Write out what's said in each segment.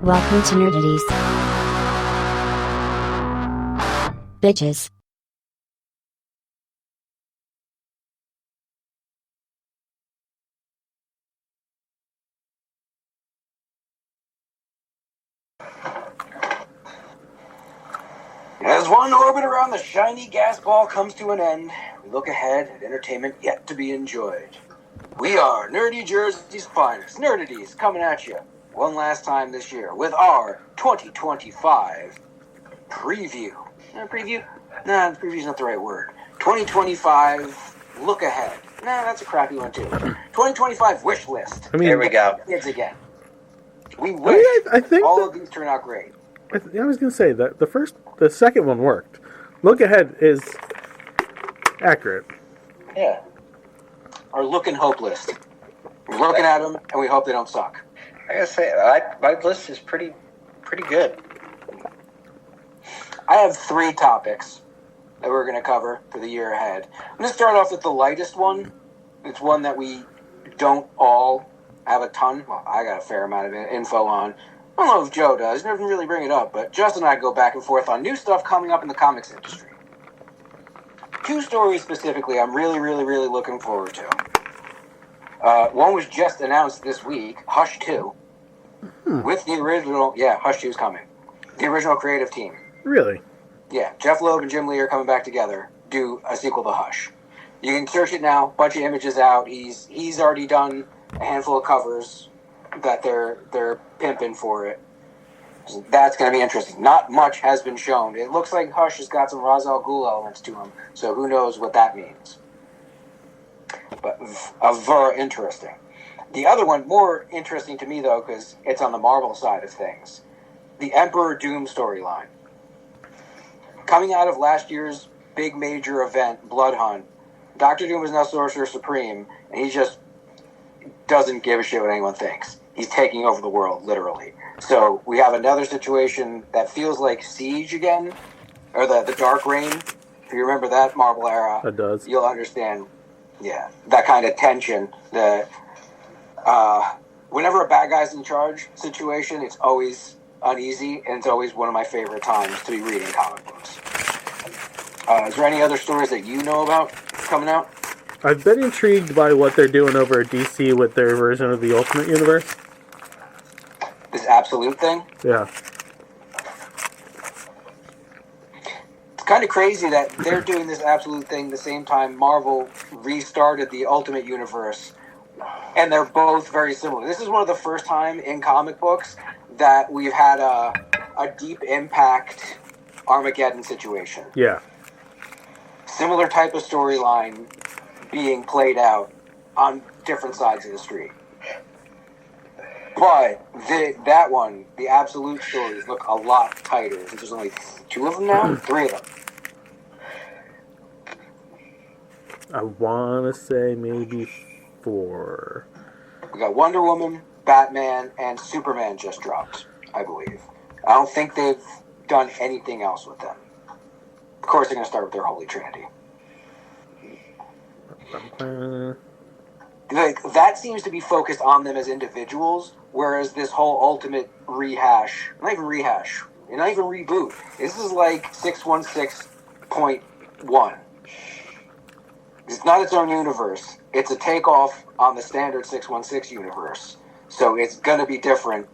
Welcome to Nerdities. Bitches. As one orbit around the shiny gas ball comes to an end, we look ahead at entertainment yet to be enjoyed. We are Nerdy Jersey's finest, Nerdities, coming at you one last time this year with our 2025 preview. Preview? Nah, preview's not the right word. 2025 look ahead. Nah, that's a crappy one too. 2025 wish list. Here we go. Kids again. We wish I think all of these turn out great. I was going to say that the second one worked. Look ahead is accurate. Yeah. Our look and hope list. We're looking at them, and we hope they don't suck. I gotta say, my list is pretty good. I have 3 topics that we're going to cover for the year ahead. I'm going to start off with the lightest one. It's one that we don't all have a ton. Well, I got a fair amount of info on. I don't know if Joe does. He doesn't really bring it up, but Justin and I go back and forth on new stuff coming up in the comics industry. 2 stories specifically I'm really looking forward to. One was just announced this week, Hush 2. With the original, Hush 2 is coming. The original creative team. Really? Yeah, Jeff Loeb and Jim Lee are coming back together, do a sequel to Hush. You can search it now, bunch of images out. He's already done a handful of covers that they're pimping for it. So that's going to be interesting. Not much has been shown. It looks like Hush has got some Ra's al Ghul elements to him, so who knows what that means. But very interesting. The other one, more interesting to me, though, because it's on the Marvel side of things. The Emperor Doom storyline. Coming out of last year's big major event, Blood Hunt, Dr. Doom is now Sorcerer Supreme, and he just doesn't give a shit what anyone thinks. He's taking over the world, literally. So we have another situation that feels like Siege again, or the Dark Reign. If you remember that Marvel era, It does. You'll understand, that kind of tension. Whenever a bad guy's in charge situation, it's always uneasy, and it's always one of my favorite times to be reading comic books. Is there any other stories that you know about coming out? I've been intrigued by what they're doing over at DC with their version of the Ultimate Universe. This Absolute thing? Yeah. It's kind of crazy that they're doing this Absolute thing the same time Marvel restarted the Ultimate Universe, and they're both very similar. This is one of the first time in comic books that we've had a deep impact Armageddon situation. Yeah. Similar type of storyline being played out on different sides of the street. But that one, the Absolute stories look a lot tighter. Since there's only 2 of them now? 3 of them. I want to say maybe 4. We got Wonder Woman, Batman, and Superman just dropped, I believe. I don't think they've done anything else with them. Of course, they're going to start with their Holy Trinity. That seems to be focused on them as individuals, whereas this whole Ultimate rehash, not even reboot. This is like 616.1. It's not its own universe. It's a takeoff on the standard 616 universe. So it's going to be different,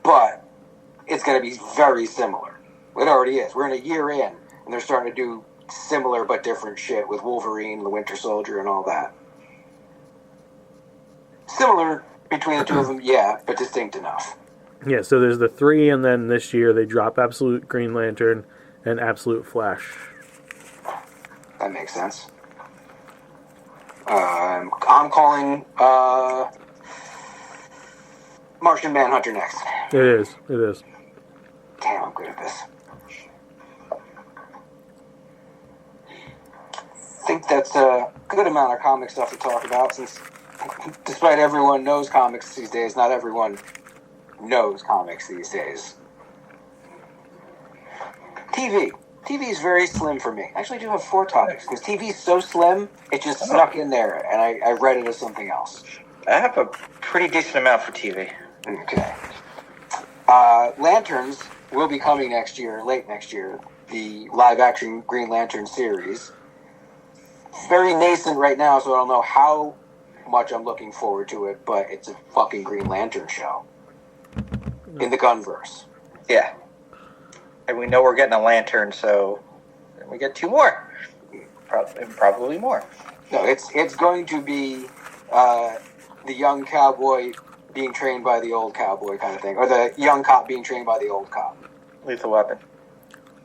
but it's going to be very similar. It already is. We're in a year in, and they're starting to do similar but different shit with Wolverine, the Winter Soldier, and all that. Similar between the 2 of them, but distinct enough. Yeah, so there's the 3, and then this year they drop Absolute Green Lantern and Absolute Flash. That makes sense. I'm calling Martian Manhunter next. It is. Damn, I'm good at this. I think that's a good amount of comic stuff to talk about, since despite everyone knows comics these days, not everyone knows comics these days. TV. TV is very slim for me. I actually do have 4 topics, because TV is so slim, it just snuck in there, and I read it as something else. I have a pretty decent amount for TV. Okay. Lanterns will be coming next year, late next year. The live-action Green Lantern series. Very nascent right now, so I don't know how much I'm looking forward to it, but it's a fucking Green Lantern show. In the Gunverse. Yeah. And we know we're getting a lantern, so we get 2 more. Probably more. No, it's going to be the young cowboy being trained by the old cowboy kind of thing. Or the young cop being trained by the old cop. Lethal Weapon.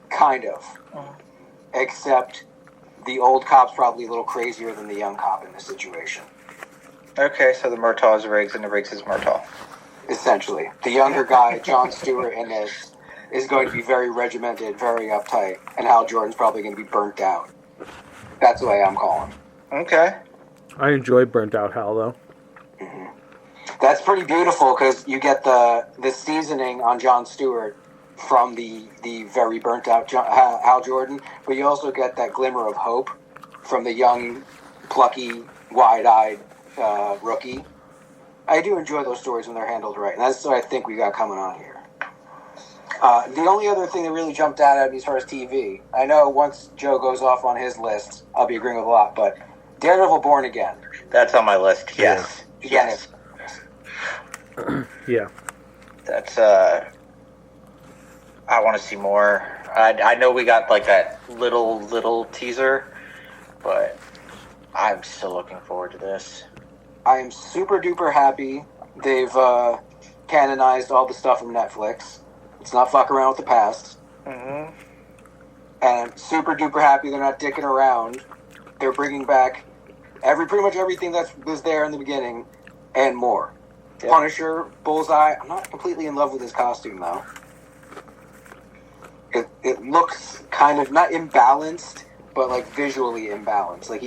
Kind of. Except the old cop's probably a little crazier than the young cop in this situation. Okay, so the Murtaugh is Riggs and the Riggs is Murtaugh. Essentially. The younger guy, Jon Stewart, in this is going to be very regimented, very uptight, and Hal Jordan's probably going to be burnt out. That's the way I'm calling. Okay. I enjoy Burnt Out Hal, though. That's pretty beautiful because you get the seasoning on Jon Stewart from the very burnt out Hal Jordan, but you also get that glimmer of hope from the young, plucky, wide-eyed rookie. I do enjoy those stories when they're handled right, and that's what I think we got coming on here. The only other thing that really jumped out at me as far as TV, I know once Joe goes off on his list, I'll be agreeing with a lot, but Daredevil Born Again. That's on my list, yes. Yeah. Yes. Yeah. That's, I want to see more. I know we got, like, that little teaser, but I'm still looking forward to this. I am super duper happy they've canonized all the stuff from Netflix. It's not fuck around with the past. Mm-hmm. And I'm super duper happy they're not dicking around. They're bringing back pretty much everything that was there in the beginning and more. Yep. Punisher, Bullseye. I'm not completely in love with his costume though. It looks kind of not imbalanced, but like visually imbalanced. Like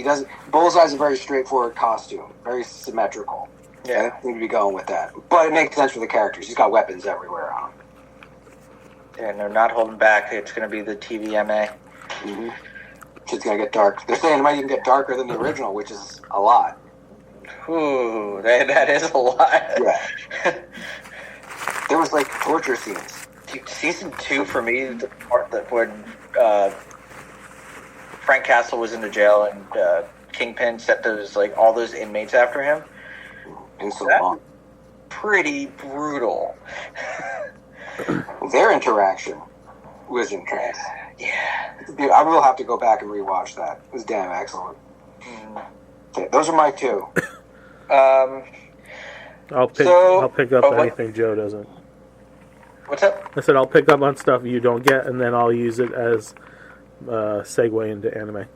Bullseye's a very straightforward costume, very symmetrical. Yeah, I need to be going with that. But it makes sense for the characters. He's got weapons everywhere on him. Yeah, no, not holding back. It's going to be the TVMA. Mm-hmm. Shit's going to get dark. They're saying it might even get darker than the original, which is a lot. Ooh, that is a lot. Yeah. There was like torture scenes. Dude, season 2 for me, the part that when Frank Castle was in the jail and Kingpin set all those inmates after him. And so long. Pretty brutal. Their interaction was intense. Yeah. Dude, I will have to go back and rewatch that. It was damn excellent. Okay, those are my 2. I'll pick up anything Joe doesn't. What's up? I said I'll pick up on stuff you don't get, and then I'll use it as segue into anime.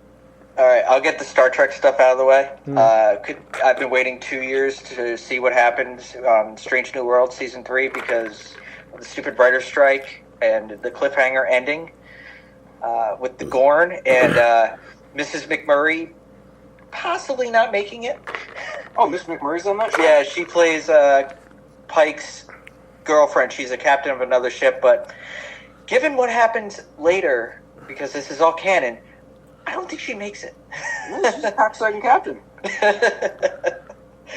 All right, I'll get the Star Trek stuff out of the way. I've been waiting 2 years to see what happens on Strange New World Season 3 because of the stupid writer's strike and the cliffhanger ending with the Gorn and Mrs. McMurray possibly not making it. Oh, Miss McMurray's on that show? Yeah, she plays Pike's girlfriend. She's a captain of another ship, but given what happens later, because this is all canon, I don't think she makes it. Yeah, she's a cocksucking captain.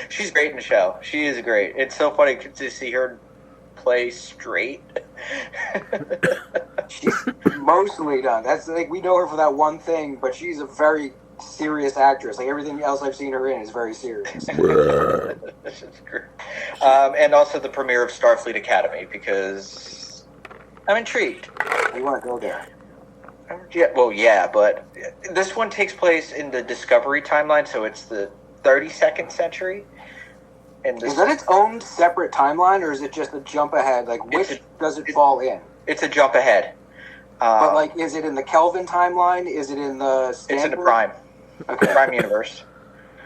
She's great in the show. She is great. It's so funny to see her play straight. She's mostly done. That's like we know her for that one thing, but she's a very serious actress. Like everything else I've seen her in is very serious. This is great. And also the premiere of Starfleet Academy because I'm intrigued. You want to go there? Yeah, well, yeah, but this one takes place in the Discovery timeline, so it's the 32nd century. And is that its own separate timeline, or is it just a jump ahead? Like, which does it fall in? It's a jump ahead. But, like, is it in the Kelvin timeline? Is it in the Stanford? It's in the Prime. Okay. Prime universe.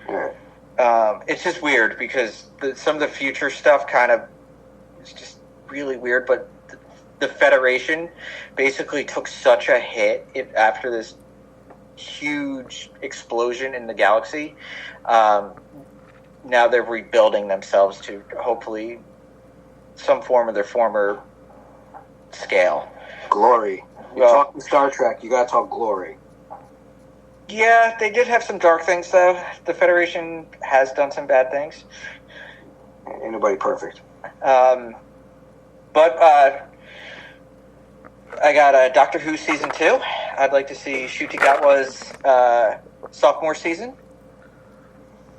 All right. It's just weird because some of the future stuff kind of is just really weird, but the Federation basically took such a hit after this huge explosion in the galaxy. Now they're rebuilding themselves to hopefully some form of their former scale. Glory. You're talking Star Trek, you gotta talk glory. Yeah, they did have some dark things, though. The Federation has done some bad things. Ain't nobody perfect. But But I got Doctor Who season 2. I'd like to see Shutigatawa's sophomore season.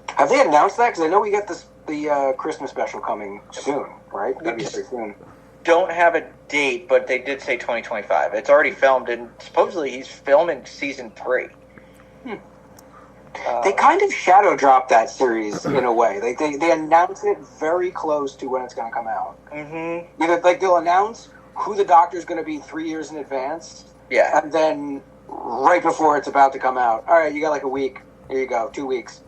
Have they announced that? Because I know we get the Christmas special coming soon, right? That'd be pretty soon. Don't have a date, but they did say 2025. It's already filmed, and supposedly he's filming season 3. They kind of shadow drop that series in a way. They announce it very close to when it's going to come out. Mm-hmm. Either like they'll announce who the Doctor's going to be 3 years in advance, Yeah. and then right before it's about to come out, all right, you got like a week. Here you go, 2 weeks.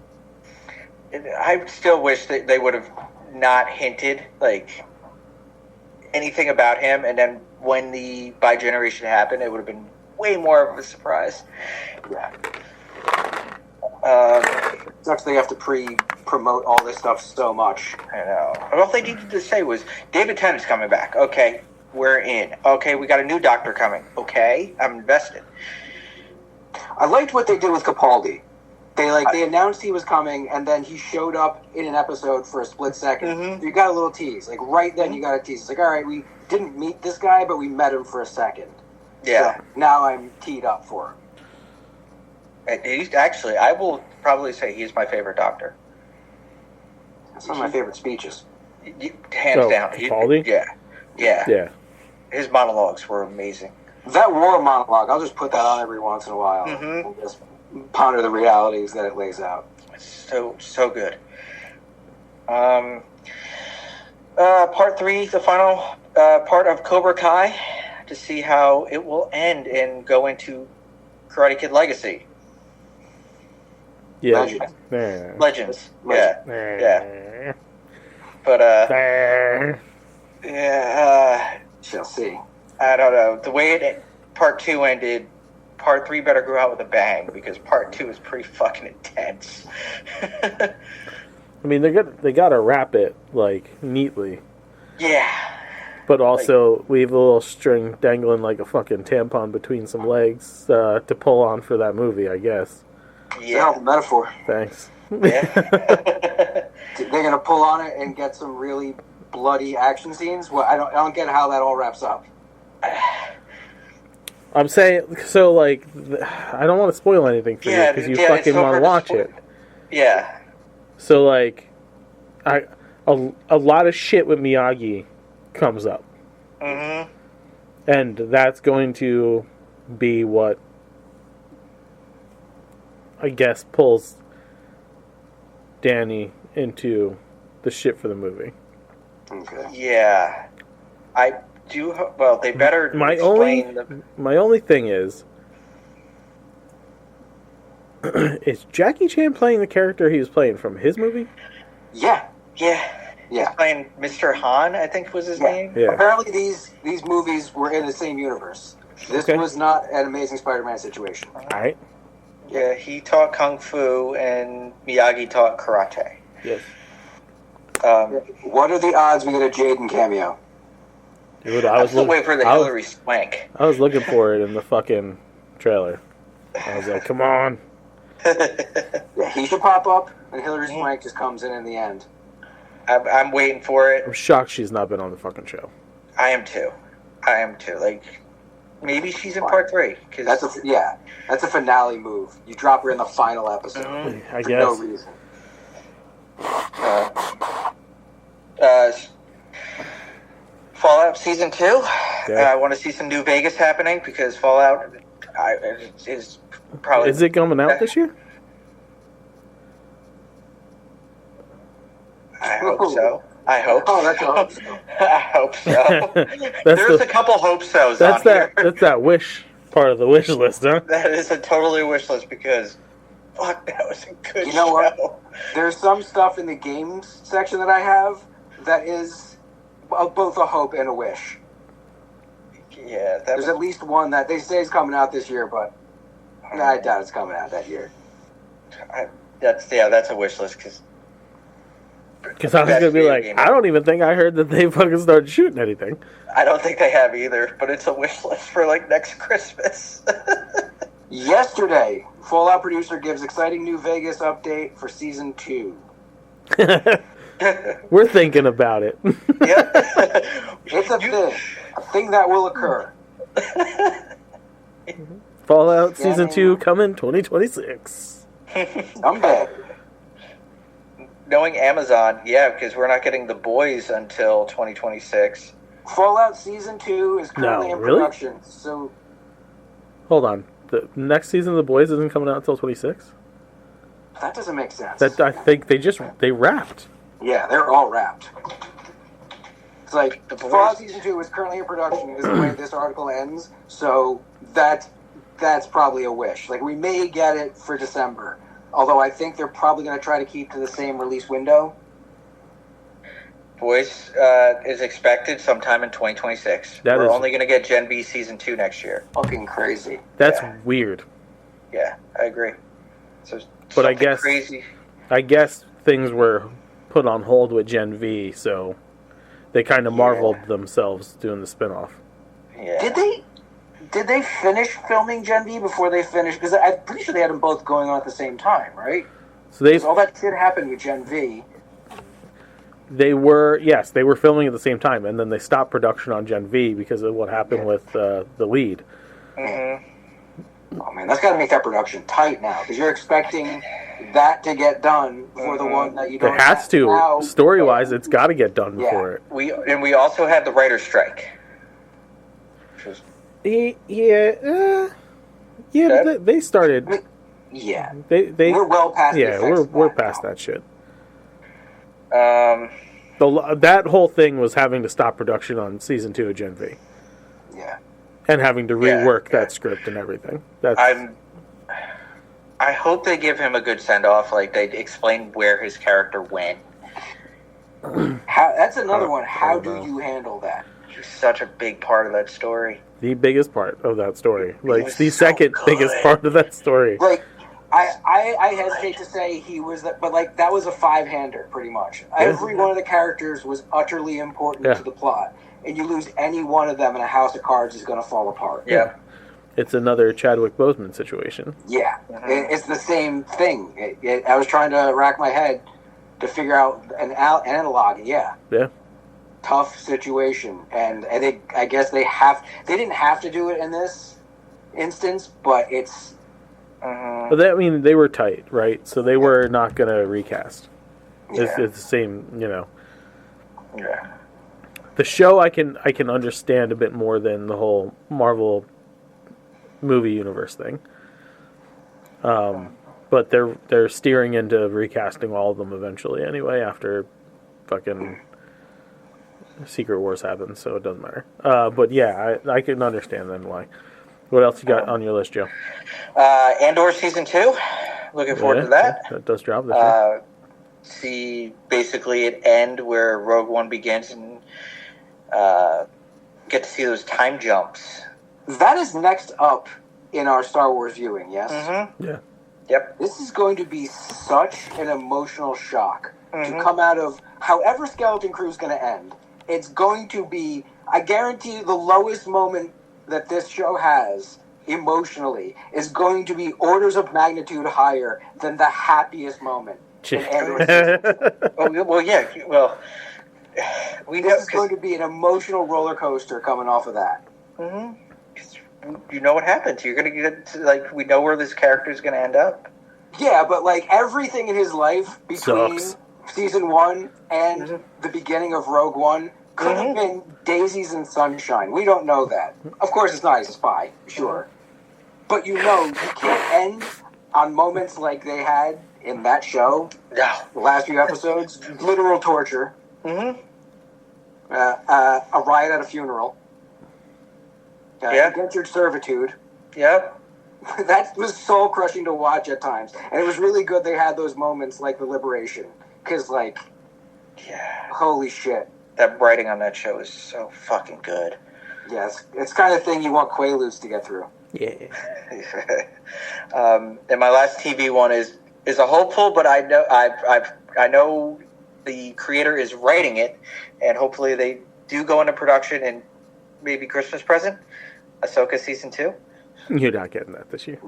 I still wish that they would have not hinted like anything about him, and then when the bi-generation happened, it would have been way more of a surprise. Yeah. Sucks they have to promote all this stuff so much. I know. All they needed to say was David Tennant's coming back. Okay, we're in. Okay, we got a new Doctor coming. Okay, I'm invested. I liked what they did with Capaldi. They announced he was coming, and then he showed up in an episode for a split second. Mm-hmm. You got a little tease. Like, right then you got a tease. It's like, all right, we didn't meet this guy, but we met him for a second. Yeah. So now I'm teed up for him. And he's actually, I will probably say he's my favorite Doctor. That's one of my favorite speeches. Hands down. Capaldi? Yeah. His monologues were amazing. That war monologue, I'll just put that on every once in a while. Mm-hmm. And just ponder the realities that it lays out. So good. Part 3, the final part of Cobra Kai, to see how it will end and go into Karate Kid Legacy. Yeah. Legends. Legends. Yeah. But Shall see. I don't know. The way part 2 ended, part 3 better go out with a bang, because part 2 is pretty fucking intense. I mean, they got to wrap it like neatly, Yeah. but also leave a little string dangling like a fucking tampon between some legs to pull on for that movie, I guess. Yeah, the metaphor. Thanks. Yeah. They're gonna pull on it and get some really bloody action scenes. Well, I don't get how that all wraps up. I'm saying, so like, I don't want to spoil anything for you because you fucking want to watch it. Yeah. So like, a lot of shit with Miyagi comes up, Mm-hmm. and that's going to be what I guess pulls Danny into the shit for the movie. Okay. Yeah. I do. Well, they better My explain only thing is Jackie Chan playing the character he was playing from his movie? Yeah. Yeah. Playing Mr. Han, I think was his name. Yeah. Apparently, these movies were in the same universe. This was not an Amazing Spider-Man situation. All right. Yeah, he taught Kung Fu and Miyagi taught Karate. Yes. What are the odds we get a Jaden cameo? Dude, I'm still waiting for the Hillary Swank. I was looking for it in the fucking trailer. I was like, come on. Yeah, he should pop up, and Hillary Swank just comes in the end. I'm waiting for I'm it. shocked she's not been on the fucking show. I am too. Like, maybe she's in part 3. Cause That's a finale move. You drop her in the final episode I for guess. no reason. Fallout Season 2. Yeah. I want to see some New Vegas happening, because Fallout is probably... Is it coming out this year? I hope so. I hope Oh, that's so. awesome. I hope so. That's There's a couple hope so's That's on here. that's that wish part of the wish list, huh? That is a totally wish list, because fuck, that was a good You know show. what? There's some stuff in the games section that I have that is both a hope and a wish. Yeah, that There's was, at least one that they say is coming out this year, but I doubt it's coming out that year. that's a wish list, because Because I was gonna be like, I don't even think I heard that they fucking started shooting anything. I don't think they have either, but it's a wish list for like next Christmas. Yesterday, Fallout producer gives exciting New Vegas update for season 2. We're thinking about it. Yep. It's a thing that will occur. Fallout Season Yeah. 2 coming 2026. Someday. Knowing Amazon, yeah, because we're not getting The Boys until 2026. Fallout Season 2 is currently No, in really? production, so Hold on. The next season of The Boys isn't coming out until 26? that doesn't make sense. That I think they wrapped. Yeah, they're all wrapped. It's like The Boys- Fallout Season 2 is currently in production is the way this article ends, so that's probably a wish. Like, we may get it for December, although I think they're probably going to try to keep to the same release window. Boys is expected sometime in 2026. That We're is- only going to get Gen V Season 2 next year. Fucking crazy. That's Yeah. weird. Yeah, I agree. So, But I something guess- crazy. I guess things were put on hold with Gen V, so they kind of marveled themselves doing the spinoff. Yeah. Did they finish filming Gen V before they finished? Because I'm pretty sure they had them both going on at the same time, right? So they 'Cause all that shit happened with Gen V. they were filming at the same time, and then they stopped production on Gen V because of what happened with the lead. Mhm. Oh man, that's got to make that production tight now, because you're expecting that to get done for the one that you don't. It has have to. now. Story wise, it's got to get done Yeah. before it. We also had the writer's strike. Which was, Yeah, but they started. Yeah, They we're well past. the yeah, effects of we're that past now. that shit. um, That whole thing was having to stop production on season 2 of Gen V Yeah, and having to Yeah, rework yeah. that script and everything. That's I hope they give him a good send off. Like they explain where his character went. that's another one. How don't do know. you handle that? He's such a big part of that story. the biggest part of that story. Like was the so second biggest good. part of that story. Like, I hesitate to say he was that, but like that was a five-hander pretty much. Every one of the characters was utterly important Yeah. to the plot, and you lose any one of them, and a house of cards is going to fall apart. Yeah. It's another Chadwick Boseman situation. Yeah, Mhm. it's the same thing. I was trying to rack my head to figure out an analog. Yeah, Yeah. tough situation, and I guess they didn't have to do it in this instance, but it's Mhm. But they were tight, right? So they were not going to recast. It's yeah. the same, Yeah. The show I can understand a bit more than the whole Marvel movie universe thing. But they're steering into recasting all of them eventually anyway after fucking Secret Wars happens, so it doesn't matter. But yeah, I can understand then why. What else you got on your list, Joe? Andor season 2. Looking forward to that. That does drop this year. See basically it end where Rogue One begins and get to see those time jumps. That is next up in our Star Wars viewing. Yes. Mm-hmm. Yeah. Yep. This is going to be such an emotional shock Mhm. to come out of however Skeleton Crew is going to end. It's going to be, I guarantee you, the lowest moment that this show has emotionally is going to be orders of magnitude higher than the happiest moment. in Andor season. Oh, well, yeah. Well, we know This is going to be an emotional roller coaster coming off of that. Mhm. 'Cause you know what happens. You're gonna get to, like, we know where this character is gonna end up. Yeah, but like everything in his life between Sucks. season 1 and Mhm. the beginning of Rogue One could have Mhm. been daisies and sunshine. We don't know that. Of course, it's not. He's a spy, sure. But you can't end on moments like they had in that show, No. the last few episodes. Literal torture, Mm-hmm. a riot at a funeral, Yeah. indentured servitude. Yep. That was soul crushing to watch at times, and it was really good they had those moments like the liberation, because like, Yeah. holy shit, That writing on that show is so fucking good. yes, it's kind of thing you want Quaaludes to get through. Yeah. And my last TV one is a hopeful, but I know the creator is writing it, and hopefully they do go into production and maybe Christmas present. Ahsoka season 2. You're not getting that this year.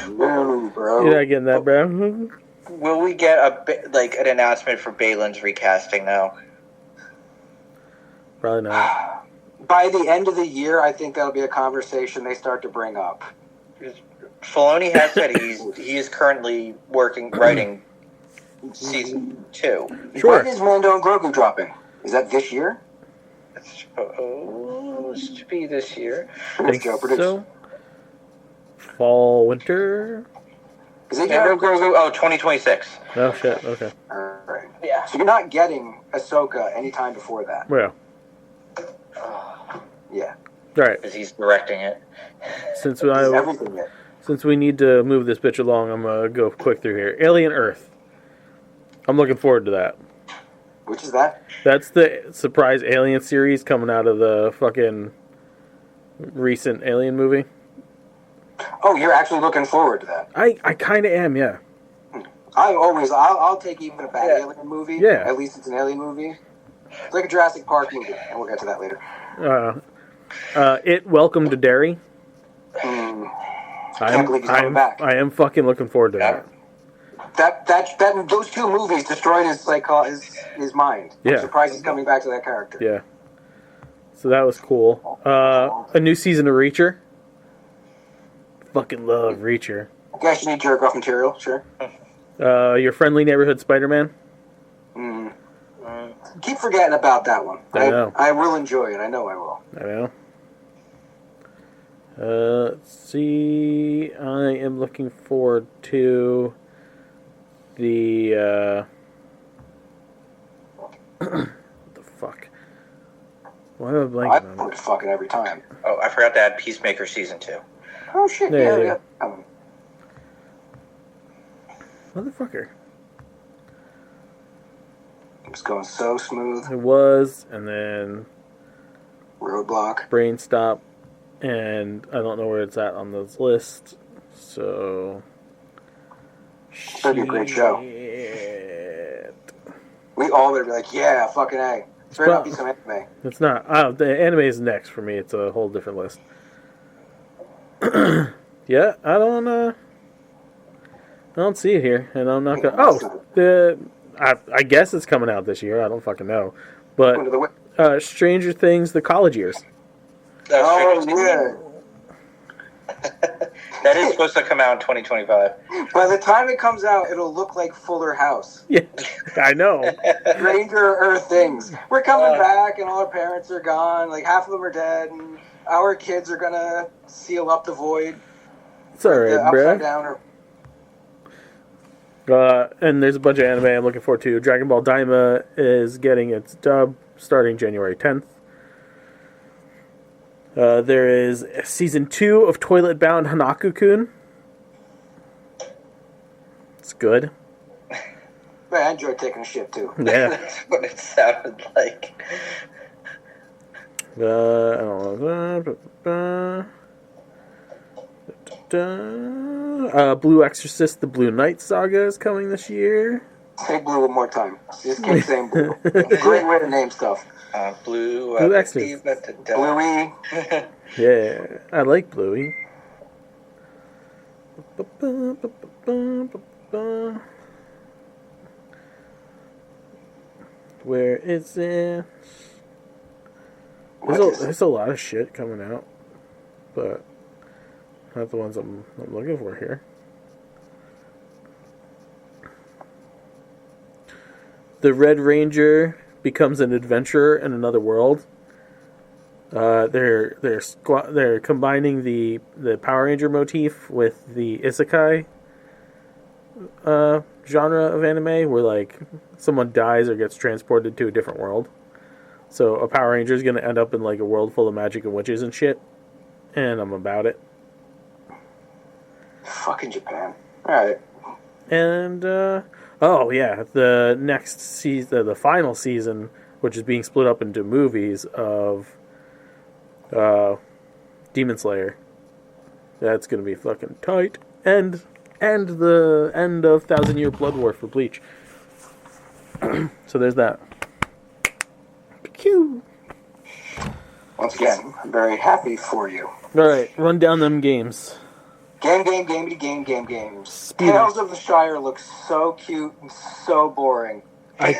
No, bro. You're not getting that, bro. Will we get an announcement for Balin's recasting now? Probably not. By the end of the year, I think that'll be a conversation they start to bring up. Filoni has said he is currently writing season 2. Sure. When is Mando and Grogu dropping? Is that this year? It's supposed to be this year. Think Joe predicts. so. Fall, winter. Is it Mando Grogu? 2026. Oh shit. Okay. Alright. Yeah. So you're not getting Ahsoka anytime before that. Well. Yeah. All right. Because he's directing it. He's everything yet. Since we need to move this bitch along, I'm gonna go quick through here. Alien Earth. I'm looking forward to that. Which is that? That's the surprise Alien series coming out of the fucking recent Alien movie. Oh, you're actually looking forward to that. I kind of am, yeah. I'll take even a bad alien movie. Yeah. At least it's an alien movie. It's like a Jurassic Park movie, and we'll get to that later. Welcome to Derry. Can't believe he's coming back. I am fucking looking forward to that. Those two movies destroyed his mind. Yeah. I'm surprised he's coming back to that character. Yeah. So that was cool. A new season of Reacher. Fucking love Reacher. I guess you need jerk off material, sure. Your Friendly Neighborhood Spider-Man. Keep forgetting about that one. I know. I will enjoy it. I know I will. I know. Let's see. I am looking forward to the what the fuck? Why am I I blanking on put it? fucking every time. Oh, I forgot to add Peacemaker season 2. Oh shit! Yeah. Yeah. Motherfucker. It's going so smooth. It was, and then Roadblock. Brain Stop, and I don't know where it's at on this list. So. That'd be a great show. Shit. We all better be like, yeah, fucking A. It's better not be some anime. It's not. The anime is next for me. It's a whole different list. Yeah, I don't see it here, and I'm not gonna. I guess it's coming out this year. I don't fucking know, but Stranger Things: The College Years. Oh yeah. That is supposed to come out in 2025. By the time it comes out, it'll look like Fuller House. Yeah, I know. Stranger Earth things. We're coming back, and all our parents are gone. Like half of them are dead, and our kids are gonna seal up the void. It's alright, Upside bro. down. And there's a bunch of anime I'm looking forward to. Dragon Ball Daima is getting its dub starting January 10th. There is season 2 of Toilet Bound Hanako-kun. It's good. Man, I enjoyed taking a shit too. Yeah. That's what it sounded like. I don't know. Blue Exorcist: The Blue Knight Saga is coming this year. Say blue one more time. Just keep saying blue. Great way to name stuff. Blue Exorcist. Bluey. Yeah, I like Bluey. Where is it? There's a lot of shit coming out, but not the ones I'm looking for here. The Red Ranger becomes an adventurer in another world. They're combining the Power Ranger motif with the isekai genre of anime, where like someone dies or gets transported to a different world. So a Power Ranger is going to end up in like a world full of magic and witches and shit, and I'm about it. Fucking Japan. Alright. And the next season, the final season, which is being split up into movies of Demon Slayer. That's gonna be fucking tight. And the end of 1,000 Year Blood War for Bleach. So there's that. Pew. Once again, I'm very happy for you. All right, run down them games. Games. Speed. Tales of the Shire looks so cute and so boring. I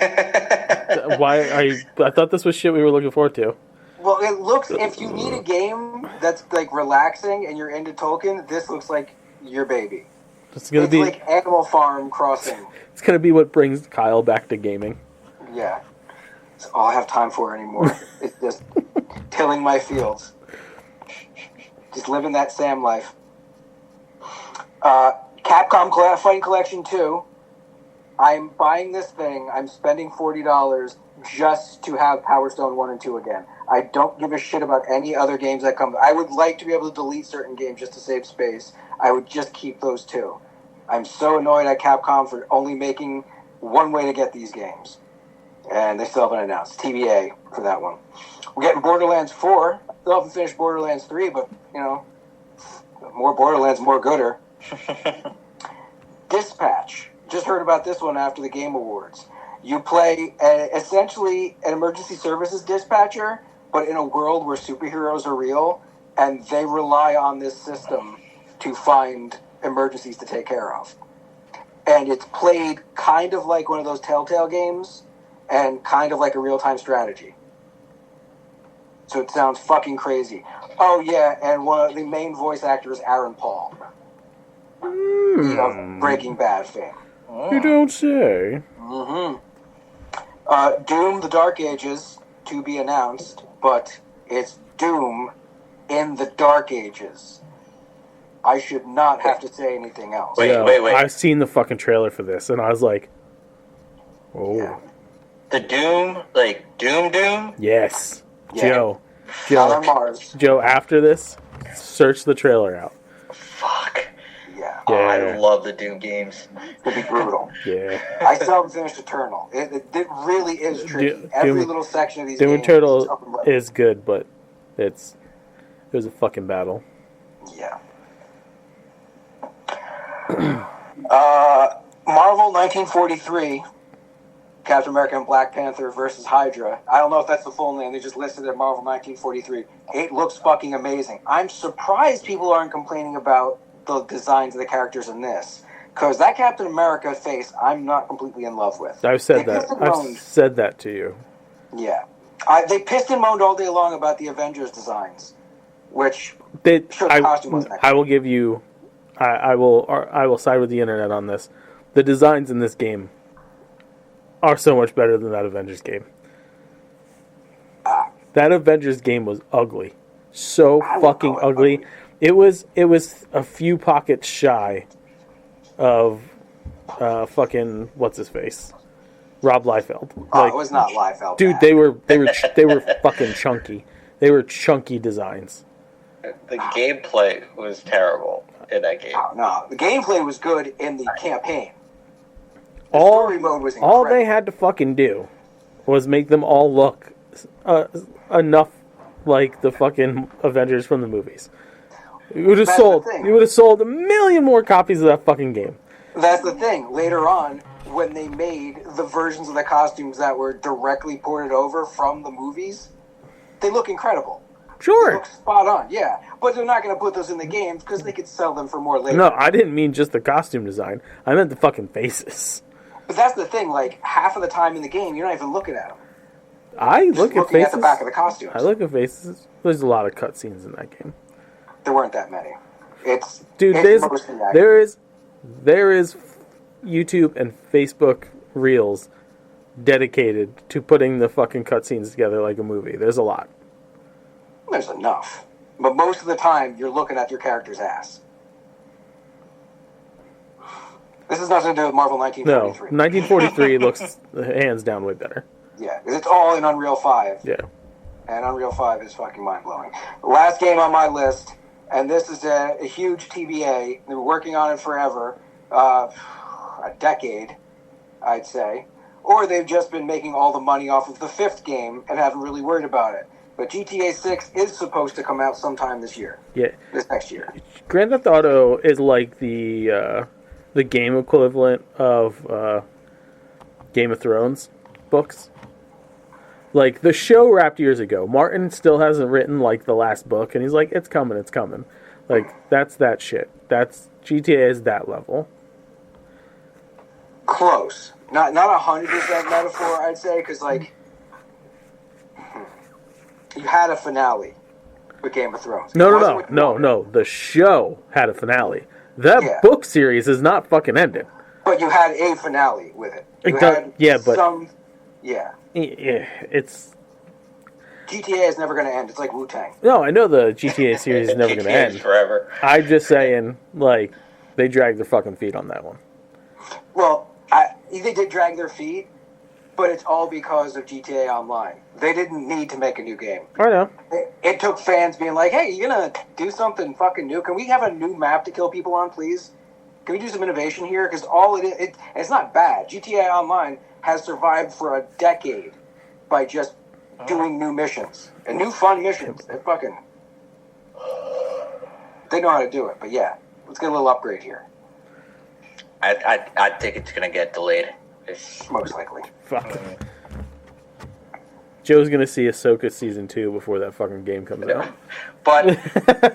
thought this was shit we were looking forward to. Well, it looks, if you need a game that's like relaxing and you're into Tolkien, this looks like your baby. It's gonna be like Animal Farm Crossing. It's gonna be what brings Kyle back to gaming. Yeah. It's all I have time for anymore. It's just tilling my fields. Just living that Sam life. Capcom Fighting Collection 2. I'm buying this thing. I'm spending $40 just to have Power Stone 1 and 2 again. I don't give a shit about any other games that come. I would like to be able to delete certain games just to save space. I would just keep those two. I'm so annoyed at Capcom for only making one way to get these games. And they still haven't announced. TBA for that one. We're getting Borderlands 4. Still haven't finished Borderlands 3, but, you know, more Borderlands, more gooder. Dispatch. Just heard about this one after the Game Awards. You play essentially an emergency services dispatcher, but in a world where superheroes are real, and they rely on this system to find emergencies to take care of. And it's played kind of like one of those Telltale games, and kind of like a real-time strategy. So it sounds fucking crazy. Oh yeah, and one of the main voice actors, Aaron Paul. Of Breaking Bad fame. You don't say. Mm-hmm. Doom: The Dark Ages to be announced, but it's Doom in the Dark Ages. I should not have to say anything else. Wait. I've seen the fucking trailer for this, and I was like, "Oh, Yeah. The Doom, like Doom? yes." Yeah. Joe, Not on Mars. Joe. After this, search the trailer out. Fuck. Yeah. Oh, Yeah. I love the Doom games. It'll be brutal. Yeah, I still haven't finished Eternal. It really is tricky. Every little section of these Doom games Eternal is up and running. is good, but it was a fucking battle. Yeah. Marvel 1943, Captain America and Black Panther versus Hydra. I don't know if that's the full name. They just listed it Marvel 1943. It looks fucking amazing. I'm surprised people aren't complaining about the designs of the characters in this. Because that Captain America face, I'm not completely in love with. I've said They that. pissed and I've moaned. said that to you. Yeah. They pissed and moaned all day long about the Avengers designs. Which, sure, the costume wasn't that I will give you. I will side with the internet on this. The designs in this game are so much better than that Avengers game. That Avengers game was ugly, so I would fucking call it ugly. It was a few pockets shy of fucking what's his face, Rob Liefeld. it was not Liefeld. Dude, bad. they were fucking chunky. They were chunky designs. The gameplay was terrible in that game. No, the gameplay was good in the campaign. All Story mode was incredible. all they had to fucking do was make them all look enough like the fucking Avengers from the movies. You would have That's the sold. thing. You would have sold 1,000,000 more copies of that fucking game. That's the thing. Later on, when they made the versions of the costumes that were directly ported over from the movies, they look incredible. They Sure. look spot on, yeah. But they're not going to put those in the games because they could sell them for more later. No, I didn't mean just the costume design. I meant the fucking faces. But that's the thing. Like, half of the time in the game, you're not even looking at them. I Just look at looking faces. at the back of the costumes. I look at faces. There's a lot of cutscenes in that game. There weren't that many. Dude, It's mostly accurate. there is YouTube and Facebook Reels dedicated to putting the fucking cutscenes together like a movie. There's a lot. There's enough. But most of the time, you're looking at your character's ass. This has nothing to do with Marvel No, 1943. 1943 looks hands down way better. Yeah, 'cause it's all in Unreal 5. Yeah. And Unreal 5 is fucking mind-blowing. The last game on my list, and this is a huge TBA. They've been working on it forever. A decade, I'd say. Or they've just been making all the money off of the fifth game and haven't really worried about it. But GTA 6 is supposed to come out sometime this year. Yeah. This next year. Grand Theft Auto is like the game equivalent of Game of Thrones books. Like, the show wrapped years ago. Martin still hasn't written, like, the last book, and he's like, it's coming. Like, that's that shit. That's GTA is that level. Close. Not 100% metaphor, I'd say, because, like, you had a finale with Game of Thrones. It wasn't what you wanted. No. The show had a finale. That Yeah. book series is not fucking ended. But you had a finale with it. You It does- had yeah, but- some. Yeah. Yeah, it's... GTA is never going to end. It's like Wu-Tang. No, I know the GTA series is never going to GTA is end. forever. I'm just saying, like, they dragged their fucking feet on that one. Well, they did drag their feet, but it's all because of GTA Online. They didn't need to make a new game. I know. It took fans being like, hey, you going to do something fucking new? Can we have a new map to kill people on, please? Can we do some innovation here? Because all it's not bad. GTA Online has survived for a decade by just doing new missions. And new fun missions. They know how to do it. But yeah, let's get a little upgrade here. I think it's gonna get delayed. Most likely. Fuck. Joe's going to see Ahsoka Season 2 before that fucking game comes out. But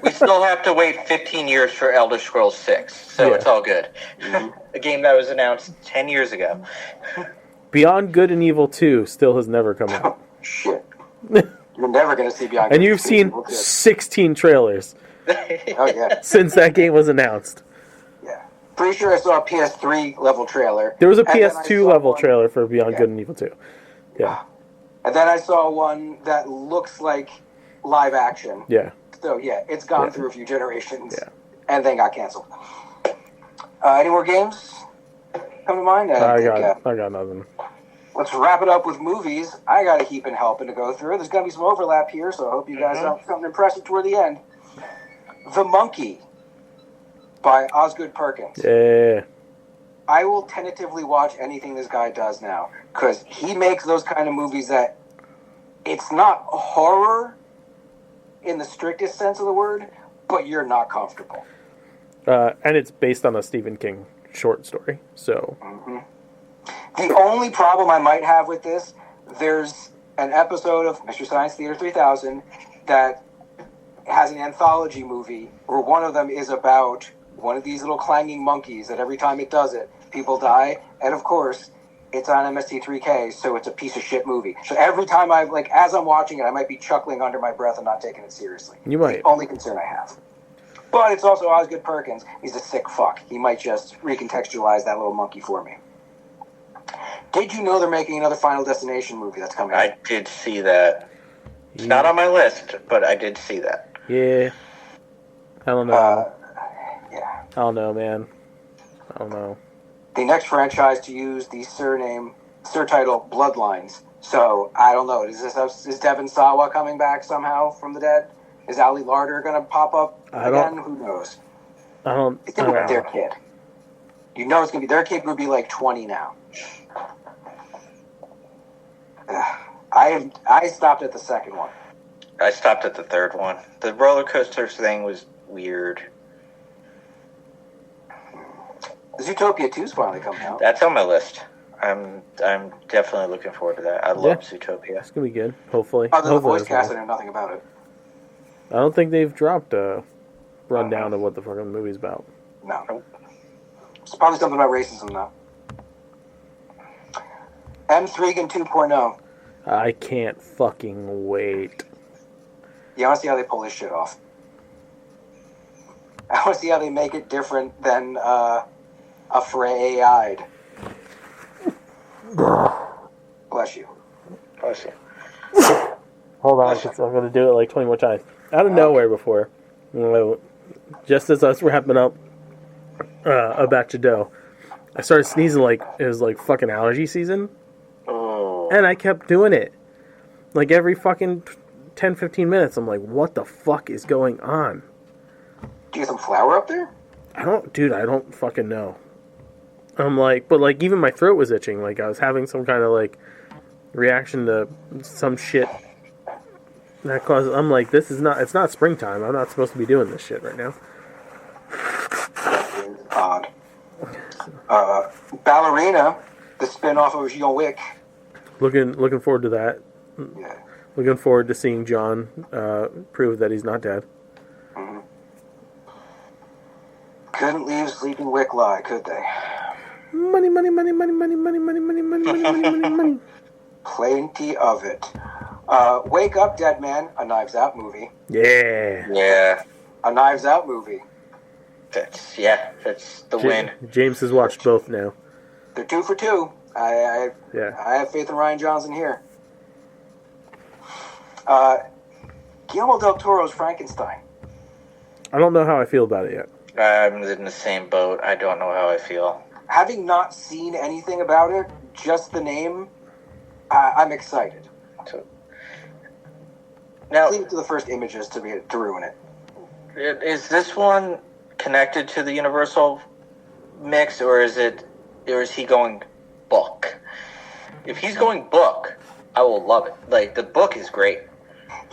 we still have to wait 15 years for Elder Scrolls 6, so Yeah. it's all good. A game that was announced 10 years ago. Beyond Good and Evil 2 still has never come out. Shit. You're never going to see Beyond And Good you've and seen Evil 2. 16 trailers Oh, yeah. since that game was announced. Yeah. Pretty sure I saw a PS3 level trailer. There was a And then I PS2 saw level one- trailer for Beyond Yeah. Good and Evil 2. Yeah. And then I saw one that looks like live action. Yeah. So, yeah, it's gone Yeah. through a few generations. Yeah. And then got canceled. Any more games come to mind? I think, got nothing. let's wrap it up with movies. I got a heap and helping to go through. There's going to be some overlap here, so I hope you guys have something impressive toward the end. The Monkey by Osgood Perkins. Yeah. I will tentatively watch anything this guy does now because he makes those kind of movies that it's not horror in the strictest sense of the word, but you're not comfortable. And it's based on a Stephen King short story. So, The only problem I might have with this, there's an episode of Mystery Science Theater 3000 that has an anthology movie where one of them is about one of these little clanging monkeys that every time it does it, people die. And of course, it's on MST3K, so it's a piece of shit movie. So every time as I'm watching it, I might be chuckling under my breath and not taking it seriously. You might. It's the only concern I have. But it's also Osgood Perkins. He's a sick fuck. He might just recontextualize that little monkey for me. Did you know they're making another Final Destination movie that's coming out? I did see that. It's not on my list, but I did see that. yeah. I don't know. Yeah. I don't know, man. I don't know. The next franchise to use the surtitle Bloodlines. So, I don't know. Is Devon Sawa coming back somehow from the dead? Is Ali Larder going to pop up again? Who knows? I don't. It's going to be their kid. You know it's going to be their kid would be like 20 now. I stopped at the second one. I stopped at the third one. The roller coaster thing was weird. Zootopia 2's finally coming out. That's on my list. I'm definitely looking forward to that. I love Zootopia. It's gonna be good. Hopefully. Other than the Hopefully voice cast, I know nothing about it. I don't think they've dropped a rundown of what the fucking movie's about. No. It's probably something about racism, though. M3 2.0. I can't fucking wait. Yeah, I want to see how they pull this shit off. I want to see how they make it different than a Frey-eyed. Bless you. Bless you. Hold on, 'cause I'm gonna do it like 20 more times. Out of nowhere before, just as I was wrapping up a batch of dough, I started sneezing like it was like fucking allergy season. Oh. And I kept doing it. Like every fucking 10, 15 minutes, I'm like, what the fuck is going on? Do you get some flour up there? I don't fucking know. I'm like, but like even my throat was itching. Like I was having some kind of like reaction to some shit. That caused, I'm like, it's not springtime. I'm not supposed to be doing this shit right now. Odd. Ballerina, the spin-off of John Wick. Looking forward to that. couldn't leave Sleeping Wick lie, could they? Money, money, money, money, money, money, money, money, money, money, money, money, money. Plenty of it. Wake Up, Dead Man, a Knives Out movie. Yeah. Yeah, A Knives Out movie. that's the win. James has watched both now. They're 2 for 2. I have faith in Ryan Johnson here. Guillermo del Toro's Frankenstein. I don't know how I feel about it yet. I'm in the same boat. I don't know how I feel. Having not seen anything about it, just the name, I'm excited. So, now, Leave it to the first images to ruin it. is this one connected to the Universal mix, or is he going book? If he's going book, I will love it. Like, the book is great.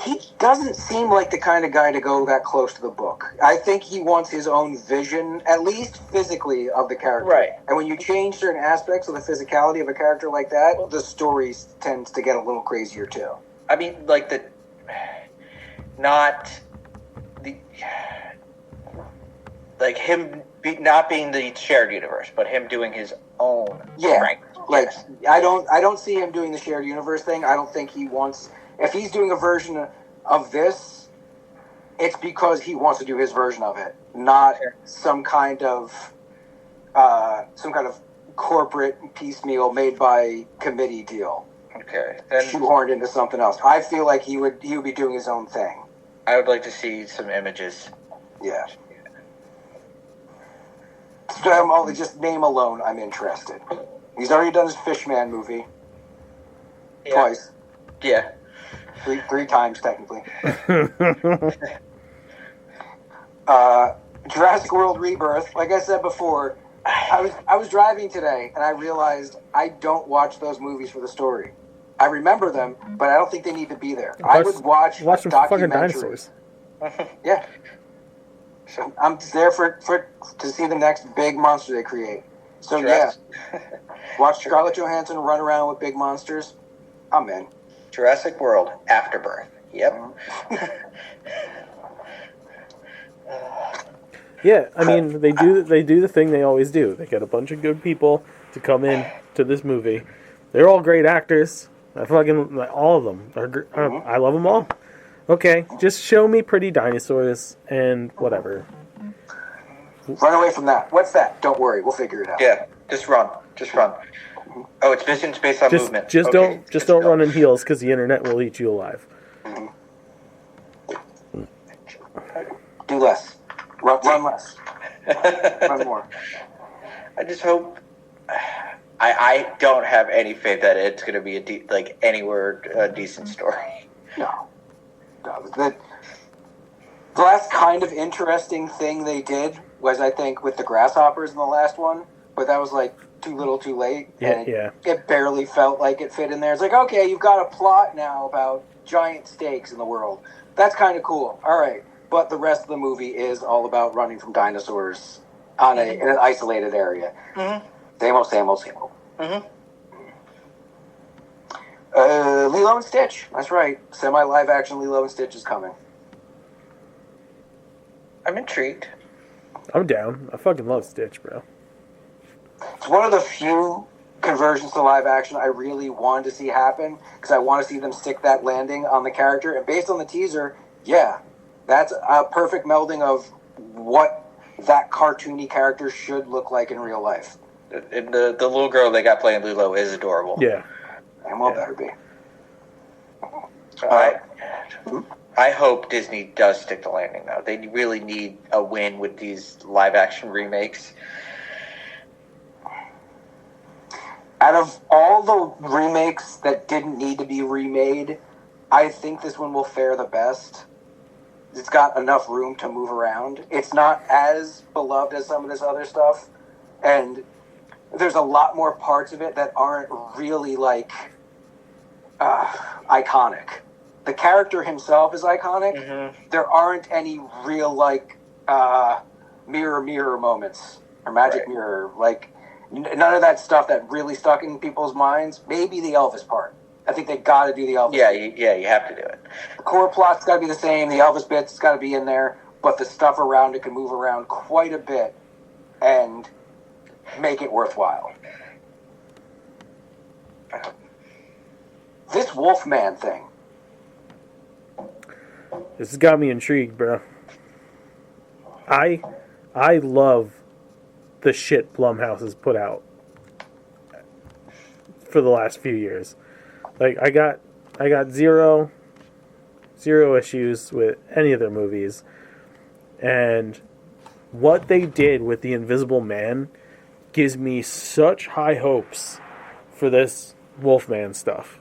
He doesn't seem like the kind of guy to go that close to the book. I think he wants his own vision, at least physically, of the character. Right. And when you change certain aspects of the physicality of a character like that, the story tends to get a little crazier too. I mean, like him not being the shared universe, but him doing his own. Yeah. Right. Like, Yes. I don't see him doing the shared universe thing. I don't think he wants. If he's doing a version of this, it's because he wants to do his version of it, not some kind of corporate piecemeal made by committee deal, Okay. Then shoehorned into something else. I feel like he would be doing his own thing. I would like to see some images. Yeah. So, just name alone, I'm interested. He's already done his Fishman movie Yeah. twice, Yeah. three times technically. Jurassic World Rebirth. Like I said before, I was driving today and I realized I don't watch those movies for the story. I remember them, but I don't think they need to be there. I would watch them for fucking documentaries. dinosaurs. Yeah. So I'm there to see the next big monster they create. So yeah, watch Scarlett Johansson run around with big monsters. I'm in. Jurassic World Afterbirth. Yep. Yeah, I mean they do the thing they always do. They get a bunch of good people to come in to this movie. They're all great actors. I fucking all of them. I love them all. Okay, just show me pretty dinosaurs and whatever. Run away from that. What's that? Don't worry, we'll figure it out. Yeah. Just run. Oh, it's based on movement. Just Okay, don't go. run in heels because the internet will eat you alive. Do less. Run less. Run more. I just hope. I don't have any faith that it's going to be anywhere a decent story. No. The last kind of interesting thing they did was, I think, with the grasshoppers in the last one, but that was like too little too late. And it barely felt like it fit in there. It's like, okay, you've got a plot now about giant stakes in the world. That's kind of cool. All right. But the rest of the movie is all about running from dinosaurs in an isolated area. Mm-hmm. Same old. Mm-hmm. Lilo and Stitch. That's right. Semi-live action Lilo and Stitch is coming. I'm intrigued. I'm down. I fucking love Stitch, bro. It's one of the few conversions to live action I really wanted to see happen because I want to see them stick that landing on the character. And based on the teaser, yeah, that's a perfect melding of what that cartoony character should look like in real life. And the little girl they got playing Lilo is adorable. Yeah. And what better be? I hope Disney does stick the landing, though. They really need a win with these live-action remakes. Out of all the remakes that didn't need to be remade, I think this one will fare the best. It's got enough room to move around. It's not as beloved as some of this other stuff, and there's a lot more parts of it that aren't really, iconic. The character himself is iconic. Mm-hmm. There aren't any real, mirror moments or magic mirror. None of that stuff that really stuck in people's minds. Maybe the Elvis part. I think they got to do the Elvis. Yeah, you have to do it. The core plot's got to be the same. The Elvis bit's got to be in there, but the stuff around it can move around quite a bit and make it worthwhile. This Wolfman thing. This has got me intrigued, bro. I love the shit Blumhouse has put out for the last few years. Like I got zero issues with any of their movies, and what they did with The Invisible Man gives me such high hopes for this Wolfman stuff.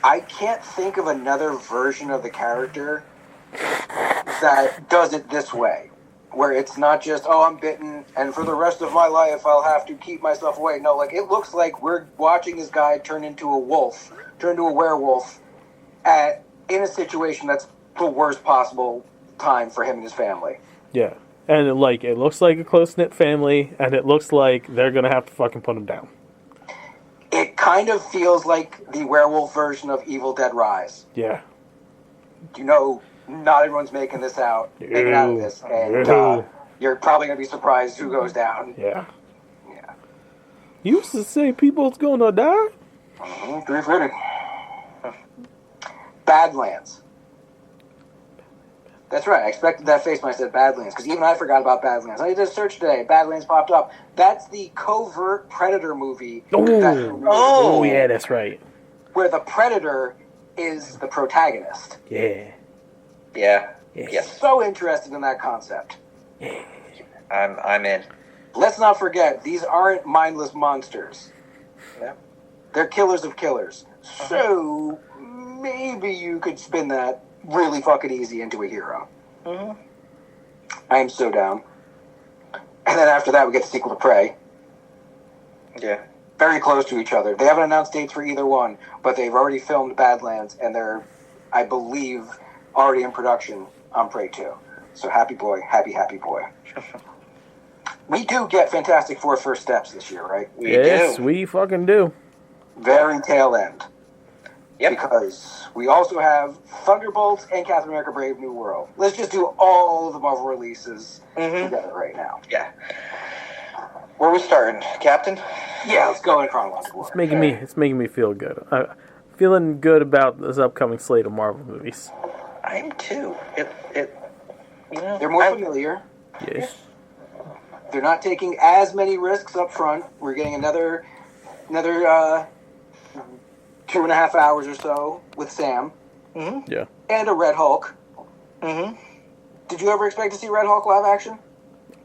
I can't think of another version of the character that does it this way, where it's not just, oh, I'm bitten, and for the rest of my life I'll have to keep myself away. No, like, it looks like we're watching this guy turn into a werewolf, in a situation that's the worst possible time for him and his family. Yeah. And it looks like a close-knit family, and it looks like they're going to have to fucking put him down. It kind of feels like the werewolf version of Evil Dead Rise. Yeah. You know, not everyone's making it out of this, and you're probably going to be surprised who goes down. Yeah. Yeah. You used to say people's going to die? 350. Badlands. That's right. I expected that face when I said Badlands, because even I forgot about Badlands. I did a search today. Badlands popped up. That's the covert Predator movie. Oh, yeah, that's right. Where the Predator is the protagonist. Yeah. Yeah. Yes. So interested in that concept. I'm in. Let's not forget, these aren't mindless monsters. Yeah. They're killers of killers. So maybe you could spin that really fucking easy into a hero. Mm-hmm. I am so down. And then after that, we get the sequel to Prey. Yeah. Very close to each other. They haven't announced dates for either one, but they've already filmed Badlands, and they're, I believe, already in production on Prey 2. So happy boy, happy boy. We do get Fantastic Four First Steps this year, right? Yes, we fucking do. Very tail end. Yep. Because we also have Thunderbolts and Captain America Brave New World. Let's just do all of the Marvel releases together right now. Yeah. Where are we starting, Captain? Yeah, let's go in chronological order. It's making me feel good. Feeling good about this upcoming slate of Marvel movies. I'm too. They're more familiar. Yes. They're not taking as many risks up front. We're getting another 2.5 hours or so with Sam. Mm-hmm. Yeah. And a Red Hulk. Mm-hmm. Did you ever expect to see Red Hulk live action?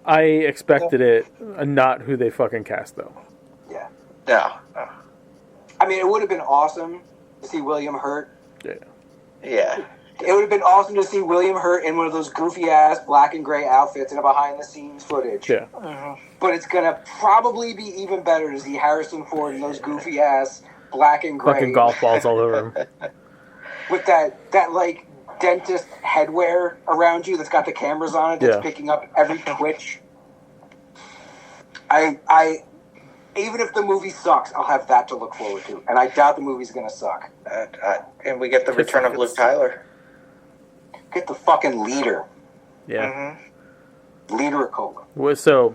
I expected it, not who they fucking cast, though. Yeah. No. I mean, it would have been awesome to see William Hurt. Yeah. Yeah. It would have been awesome to see William Hurt in one of those goofy-ass black and gray outfits and a behind-the-scenes footage. Yeah. But it's going to probably be even better to see Harrison Ford in those goofy-ass black and gray. Fucking golf balls all over him. With that like, dentist headwear around you that's got the cameras on it that's picking up every twitch. I even if the movie sucks, I'll have that to look forward to. And I doubt the movie's going to suck. And we get the return of Luke Tyler. Get the fucking leader. Yeah. Leader of Cola. So,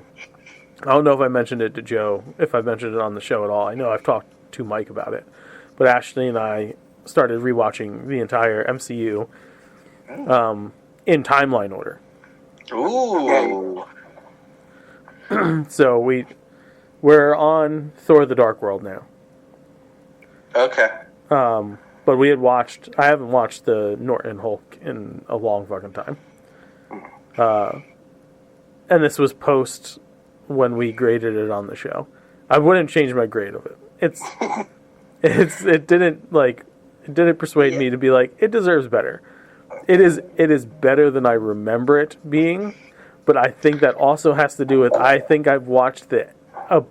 I don't know if I mentioned it to Joe, if I mentioned it on the show at all. I know I've talked to Mike about it. But Ashley and I started rewatching the entire MCU in timeline order. Ooh. So we're on Thor the Dark World now. Okay. But I haven't watched the Norton Hulk in a long fucking time. And this was post when we graded it on the show. I wouldn't change my grade of it. It didn't persuade me to be like, it deserves better. It is better than I remember it being, but I think that also has to do with, I think I've watched a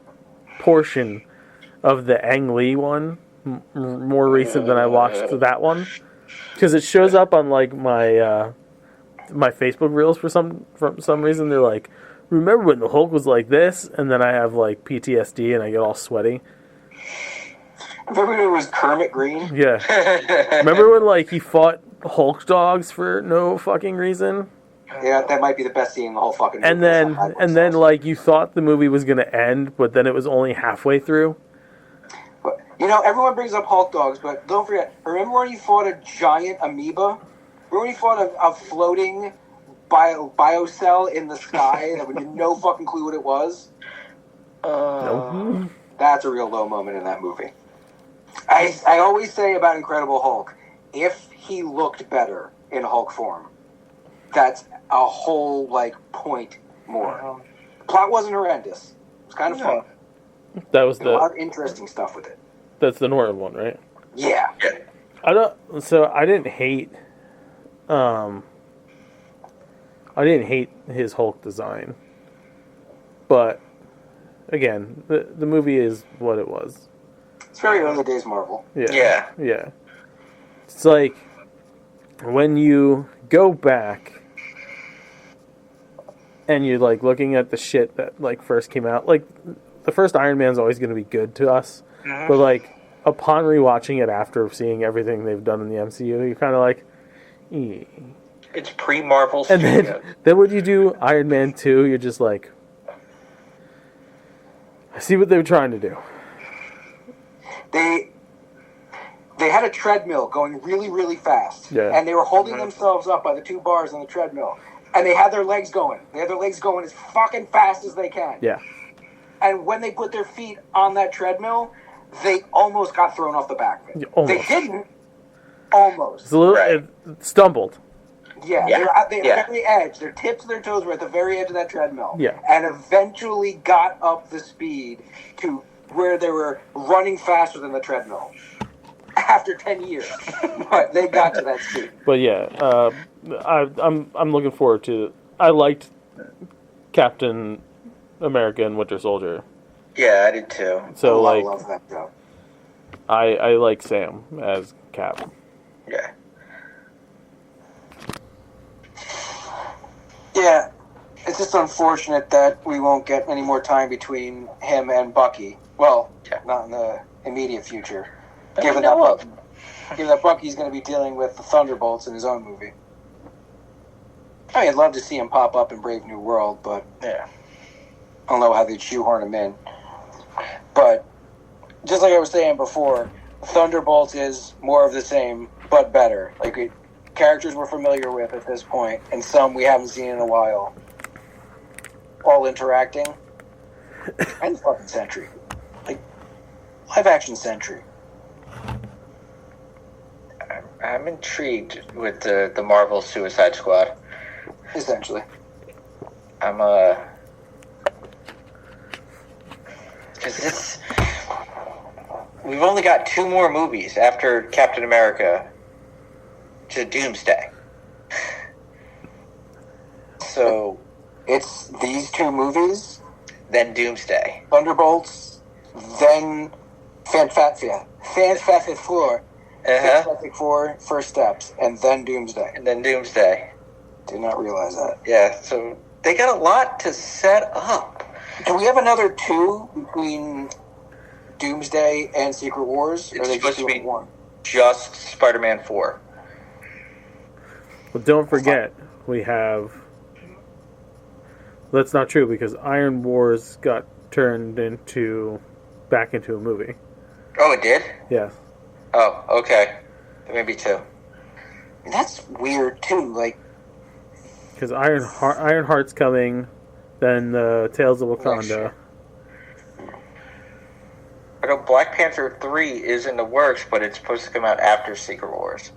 portion of the Ang Lee one more recent than I watched that one, because it shows up on like my Facebook reels for some reason. They're like, remember when the Hulk was like this, and then I have like PTSD and I get all sweaty. Remember when it was Kermit Green? Yeah. Remember when like he fought Hulk dogs for no fucking reason? Yeah, that might be the best scene in the whole fucking movie. And then like you thought the movie was gonna end, but then it was only halfway through. But, everyone brings up Hulk dogs, but don't forget. Remember when he fought a giant amoeba? Remember when he fought a floating biocell in the sky that we had no fucking clue what it was? No. That's a real low moment in that movie. I always say about Incredible Hulk, if he looked better in Hulk form, that's a whole point more. The plot wasn't horrendous. It was kind of fun. That was a lot of interesting stuff with it. That's the Norton one, right? Yeah. I didn't hate his Hulk design. But again, the movie is what it was. It's very early days Marvel. Yeah. It's like when you go back and you're looking at the shit that first came out, the first Iron Man's always going to be good to us, but upon rewatching it after seeing everything they've done in the MCU, you're kind of it's pre-Marvel. And then when you do Iron Man 2, you're just I see what they were trying to do. They had a treadmill going really, really fast, and they were holding themselves up by the two bars on the treadmill, and they had their legs going. They had their legs going as fucking fast as they can. Yeah. And when they put their feet on that treadmill, they almost got thrown off the back of it. Almost. They didn't. Almost. It's a little. It stumbled. Yeah. They were at the very edge. Their tips of their toes were at the very edge of that treadmill. Yeah. And eventually got up the speed to where they were running faster than the treadmill. After 10 years. But they got to that speed. But yeah, I'm looking forward to. I liked Captain America and Winter Soldier. Yeah, I did too. So I love that show. I like Sam as Cap. Yeah. Yeah, it's just unfortunate that we won't get any more time between him and Bucky. Well, not in the immediate future. Given that Bucky's going to be dealing with the Thunderbolts in his own movie. I'd love to see him pop up in Brave New World, but I don't know how they'd shoehorn him in. But just like I was saying before, Thunderbolts is more of the same, but better. Characters we're familiar with at this point, and some we haven't seen in a while. All interacting. And fucking Sentry. Live action Sentry. I'm intrigued with the Marvel Suicide Squad. Essentially. I'm because we've only got 2 more movies after Captain America to Doomsday. So it's these 2 movies, then Doomsday, Thunderbolts, then Fantastic Four, Fantastic Four, First Steps, and then Doomsday. Did not realize that. Yeah, so they got a lot to set up. Do we have another 2 between Doomsday and Secret Wars? Or are they supposed to be one? Just Spider-Man 4. Well, don't forget, we have... That's not true, because Iron Wars got turned back into a movie. Oh, it did? Yes. Oh, okay. Maybe 2. That's weird, too. Because Ironheart's coming, then the Tales of Wakanda. I know Black Panther 3 is in the works, but it's supposed to come out after Secret Wars.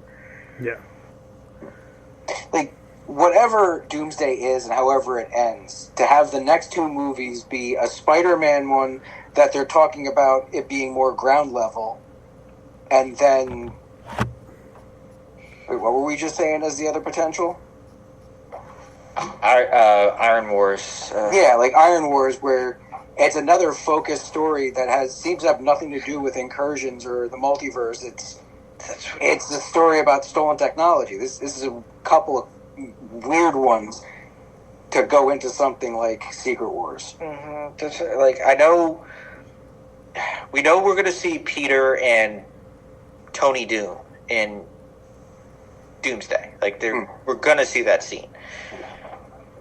Yeah. Whatever Doomsday is and however it ends, to have the next 2 movies be a Spider-Man one that they're talking about it being more ground level, and then... Wait, what were we just saying as the other potential? Iron Wars. Iron Wars, where it's another focused story that seems to have nothing to do with incursions or the multiverse. It's a story about stolen technology. This is a couple of weird ones to go into something like Secret Wars. Mm-hmm. We know we're going to see Peter and Tony in Doomsday. We're going to see that scene.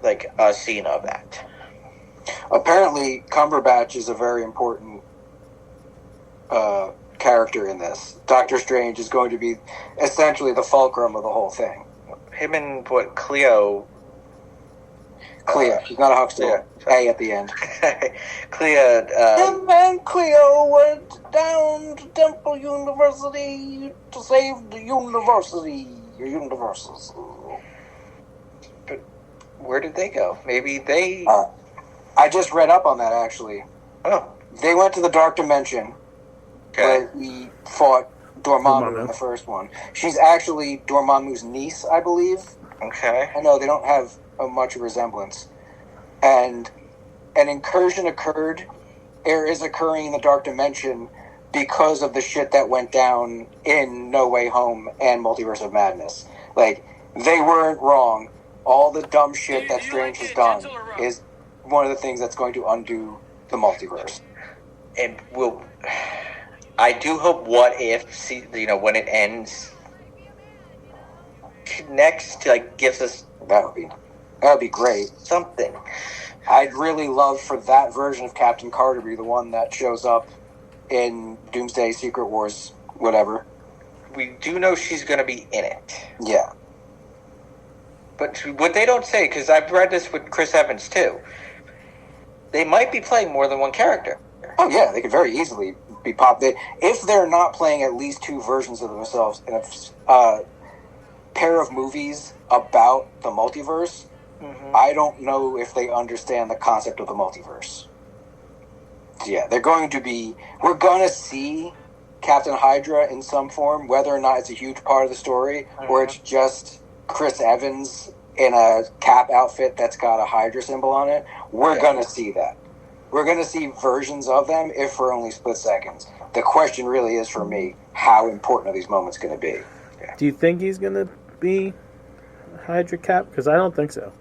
like a scene of that. Apparently, Cumberbatch is a very important character in this. Doctor Strange is going to be essentially the fulcrum of the whole thing. Him and what Cleo. Clea. She's not a Huxtable. Yeah. A at the end. Cleo. Him and Cleo went down to Temple University to save the university. Your universes. But where did they go? Maybe they. I just read up on that, actually. Oh. They went to the Dark Dimension, Okay. where he fought Dormammu in the first one. She's actually Dormammu's niece, I believe. Okay. I know they don't have much resemblance. And an incursion is occurring in the Dark Dimension because of the shit that went down in No Way Home and Multiverse of Madness. Like, they weren't wrong. All the dumb shit that Strange has done is one of the things that's going to undo the multiverse. And I do hope What If, when it ends, connects to, gives us That would be great. something. I'd really love for that version of Captain Carter to be the one that shows up in Doomsday, Secret Wars, whatever. We do know she's going to be in it. Yeah. But what they don't say, because I've read this with Chris Evans too, they might be playing more than one character. Oh yeah, they could very easily be if they're not playing at least two versions of themselves in a pair of movies about the multiverse. Mm-hmm. I don't know if they understand the concept of the multiverse. Yeah, we're going to see Captain Hydra in some form, whether or not it's a huge part of the story, or it's just Chris Evans in a Cap outfit that's got a Hydra symbol on it. We're going to see that. We're going to see versions of them, if for only split seconds. The question really is, for me, how important are these moments going to be? Do you think he's going to be Hydra Cap? Because I don't think so.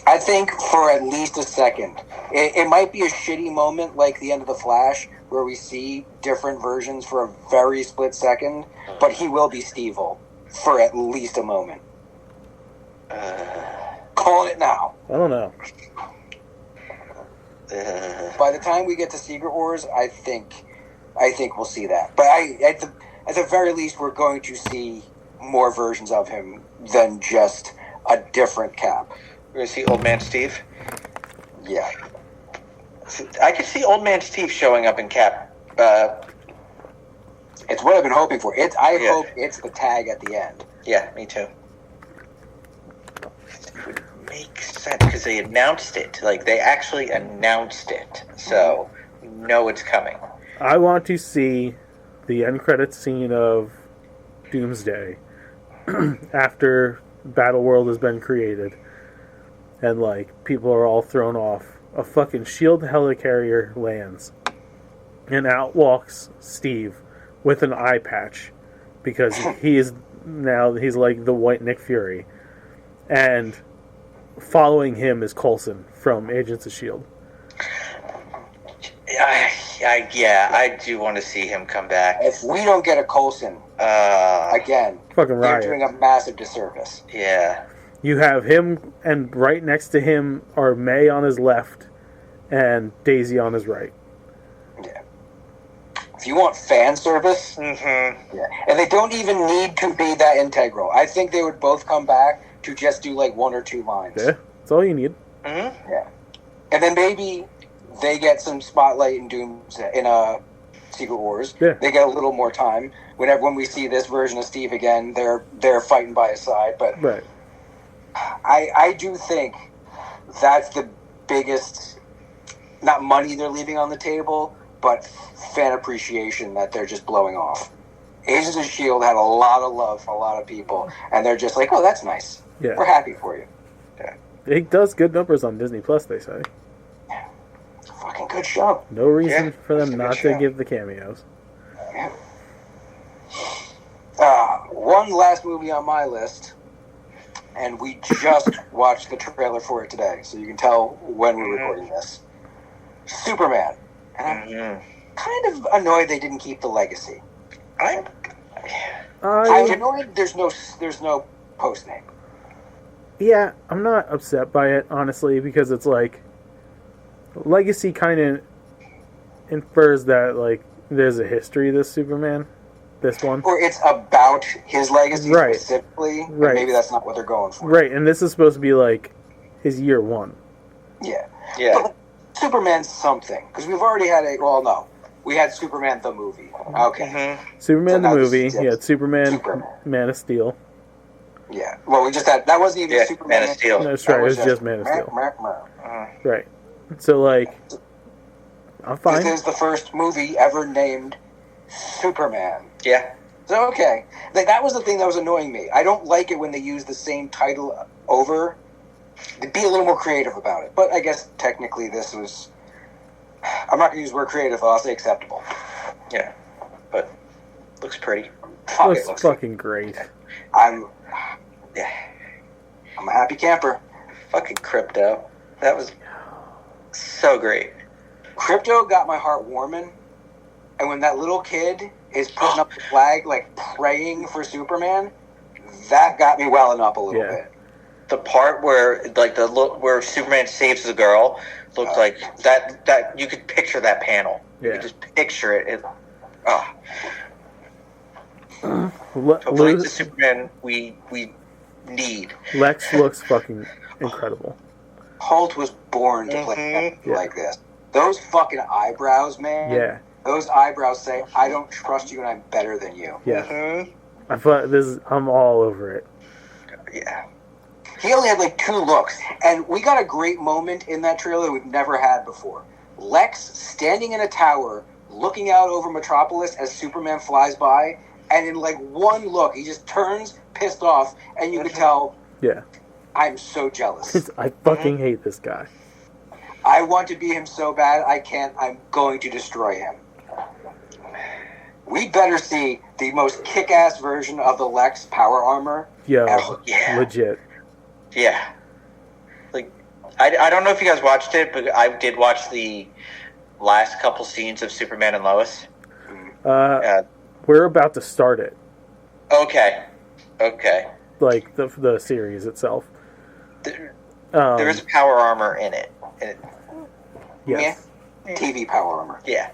I think for at least a second. It might be a shitty moment like the end of The Flash, where we see different versions for a very split second, but he will be Steve-O for at least a moment. Calling it now. I don't know. By the time we get to Secret Wars, I think we'll see that. But at the very least, we're going to see more versions of him than just a different Cap. We're going to see Old Man Steve. Yeah. I could see Old Man Steve showing up in Cap. It's what I've been hoping for. I hope it's the tag at the end. Yeah, me too. It would make sense because they announced it. They actually announced it. So, we know it's coming. I want to see the end credits scene of Doomsday after Battleworld has been created. And, people are all thrown off. A fucking SHIELD helicarrier lands. And out walks Steve with an eye patch. Because he's like the white Nick Fury. And following him is Coulson from Agents of S.H.I.E.L.D. I do want to see him come back. If we don't get a Coulson, again, fucking riot. They're doing a massive disservice. Yeah. You have him, and right next to him are May on his left and Daisy on his right. Yeah. If you want fan service, Mm-hmm. yeah. And they don't even need to be that integral. I think they would both come back to just do one or two lines. Yeah, that's all you need. Mm-hmm. Yeah. And then maybe they get some spotlight in Secret Wars. Yeah. They get a little more time. When we see this version of Steve again, they're fighting by his side. But Right. I do think that's the biggest, not money they're leaving on the table, but fan appreciation that they're just blowing off. Agents of S.H.I.E.L.D. had a lot of love for a lot of people, and they're just like, oh, that's nice. Yeah. We're happy for you. It does good numbers on Disney Plus, they say. It's a fucking good show. No reason Yeah, for them it's a good not to show. give the cameos. Yeah. One last movie on my list, and we just watched the trailer for it today, so you can tell when we're recording this. Superman. And I'm Mm-hmm. kind of annoyed they didn't keep the legacy. I'm I annoyed there's no post name. Yeah, I'm not upset by it, honestly, because it's like Legacy kind of infers that like there's a history of this Superman, this one. Or it's about his legacy Right. specifically. and Right. Maybe that's not what they're going for. Right, and this is supposed to be like his year one. Yeah. Yeah. But Superman's something. Because we've already had we had Superman the movie. Okay. Mm-hmm. Superman So the now this movie, is just yeah, Superman, Superman. Man of Steel. Yeah. Well, we just had, that wasn't even Yeah, Superman. Man of Steel. That's That right, it was just Man of Steel. Right. So like, I'm fine. This is the first movie ever named Superman. Yeah. So, okay. That was the thing that was annoying me. I don't like it when they use the same title over. Be a little more creative about it. But I guess technically this was... I'm not going to use the word creative, I'll say acceptable. Yeah. But looks pretty. Fuck, Looks it looks fucking great. I'm Yeah. a happy camper. Fucking Crypto. That was so great. Crypto got my heart warming. And when that little kid is putting up the flag, like praying for Superman, that got me welling up a little Yeah. bit. The part where like the look where Superman saves the girl looked like that you could picture that panel. You Yeah. could just picture it. Lu- Hopefully the Superman we need. Lex looks fucking incredible. Holt was born to play Mhm. like this. Those fucking eyebrows, man. Yeah, Those eyebrows say, I don't trust you and I'm better than you. yeah. Mhm. I thought I'm all over it. Yeah. He only had like 2 looks. And we got a great moment in that trailer we've never had before. Lex standing in a tower, looking out over Metropolis as Superman flies by. And in like one look, he just turns pissed off. And you could tell, Yeah, I'm so jealous. I fucking hate this guy. I want to be him so bad, I can't. I'm going to destroy him. We better see the most kick-ass version of the Lex power armor Yo, ever. Yeah. legit. Yeah. Like I don't know if you guys watched it, but I did watch the last couple scenes of Superman and Lois. We're about to start it, Okay. like the series itself. There There is power armor in it. yes. TV power armor. Yeah.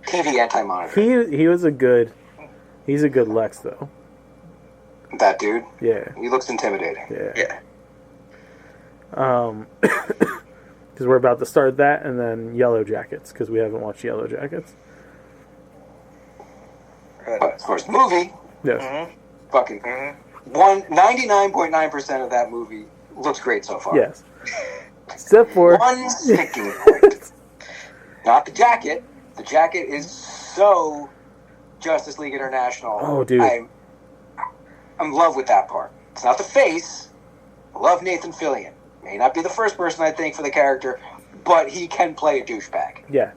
TV anti-monitor. He's a good Lex though. That dude. Yeah, He looks intimidating. yeah. Yeah. Because we're about to start that, and then Yellow Jackets, because we haven't watched Yellow Jackets. But as far as the movie, Yes. Mm-hmm. fucking 99.9% of that movie looks great so far. Yes. Except for One sticking point. Not the jacket. The jacket is so Justice League International. Oh, dude. I'm in love with that part. It's not the face. I love Nathan Fillion. May not be the first person I think for the character, but he can play a douchebag. yeah,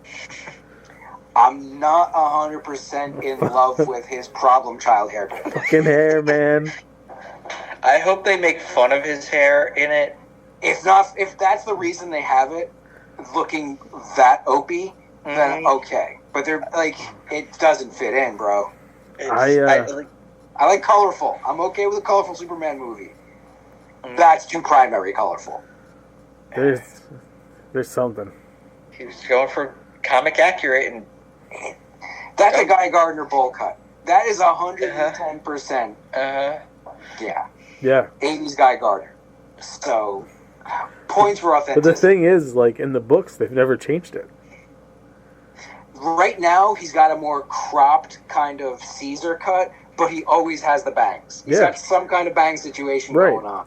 I'm not 100% in love with his problem child haircut. fucking hair, man. I hope they make fun of his hair in it. If that's the reason they have it looking that opie, then okay. But they're like, it doesn't fit in, bro. It's- I like colorful. I'm okay with a colorful Superman movie. That's too primary colorful. There's something. he was going for comic accurate, and That's a Guy Gardner bowl cut. That is 110%. Yeah. Yeah. 80s Guy Gardner. So, points for But authenticity. the thing is, like in the books, they've never changed it. Right now, he's got a more cropped kind of Caesar cut, but he always has the bangs. He's Yeah. got some kind of bang situation Right. going on.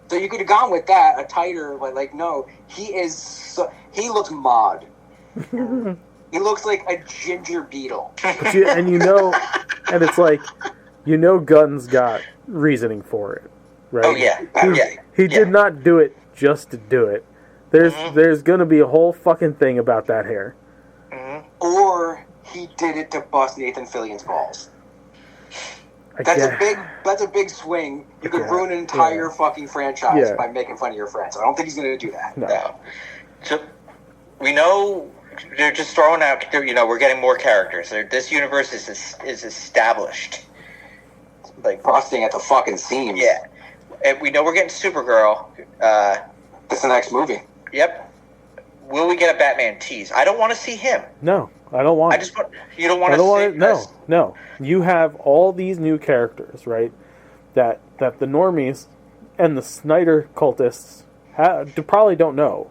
So you could have gone with that, a tighter, no, he looks mod. He looks like a ginger beetle. But and it's like, Gunn's got reasoning for it, right? oh yeah, He did not do it just to do it. There's gonna be a whole fucking thing about that hair. Or he did it to bust Nathan Fillion's balls. I That's guess- a big swing. You could Yeah, ruin an entire yeah. fucking franchise Yeah. by making fun of your friends. I don't think he's going to do that. No. No. So we know they're just throwing out. We're getting more characters. This universe is established. Like Frosting at the fucking seams. yeah, And we know we're getting Supergirl. It's the next movie. Yep. Will we get a Batman tease? I don't want to see him. No, I don't want. I just want. You don't want I to don't see. want it. No. You have all these new characters, right? That the normies and the Snyder cultists probably don't know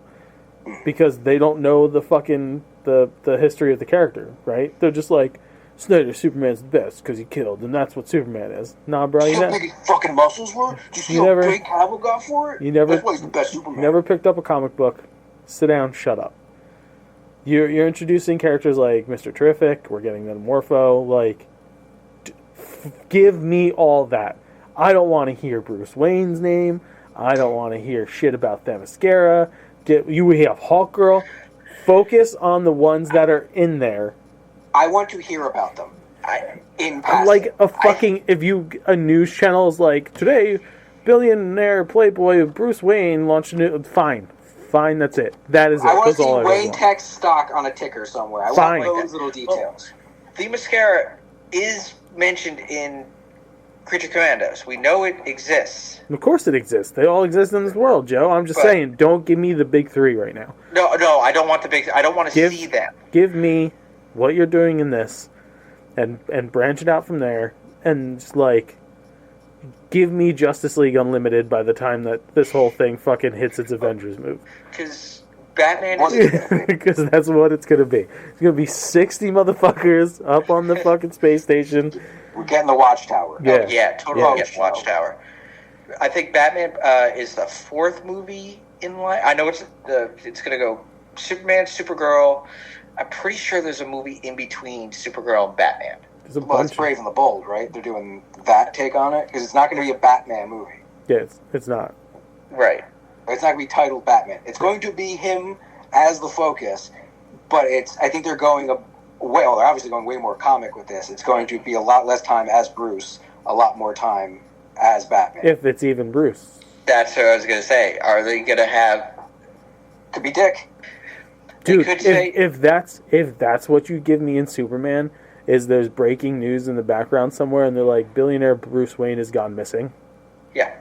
because they don't know the fucking the history of the character, right? They're just like, Snyder, Superman's the best because he killed, and that's what Superman is. Nah, bro, You see how big his fucking muscles were? Did you see You how never- big Cavill got for it? you never- That's why he's the best Superman. You never picked up a comic book. Sit down, shut up. You're introducing characters like Mr. Terrific. We're getting Metamorpho. Like, give me all that. I don't want to hear Bruce Wayne's name. I don't want to hear shit about Themyscira. We have Hawk Girl. Focus on the ones that are in there. I want to hear about them. In passing. Like a fucking a news channel is like, today billionaire playboy Bruce Wayne launched a new. Fine, that's it. That is it. I want to That's see all I Wayne want. Tech stock on a ticker somewhere. I Fine. want those little details. The mascara is mentioned in Creature Commandos. We know it exists. Of course it exists. They all exist in this world, Joe. I'm just But- saying, don't give me the big three right now. No, I don't want the big. I don't want to see them. Give me what you're doing in this, and branch it out from there, and just like, give me Justice League Unlimited by the time that this whole thing fucking hits its Avengers move. Because Batman What is. is- Because that's what it's gonna be. It's gonna be 60 motherfuckers up on the fucking space station. We're getting the Watchtower. Yeah. Yeah, totally Yeah. get Watchtower. I think Batman is the fourth movie in line. I know it's going to go Superman, Supergirl. I'm pretty sure there's a movie in between Supergirl and Batman. There's a Well, it's bunch. Brave and the Bold, right? They're doing that take on it because it's not going to be a Batman movie. Yeah, it's not. Right. It's not going to be titled Batman. It's going to be him as the focus, but I think they're going they're obviously going way more comic with this. It's going to be a lot less time as Bruce, a lot more time as Batman. If it's even Bruce. That's what I was going to say. Are they going to have... Could be Dick. Dude, could say- if that's what you give me in Superman, is there's breaking news in the background somewhere, and they're like, billionaire Bruce Wayne has gone missing. Yeah.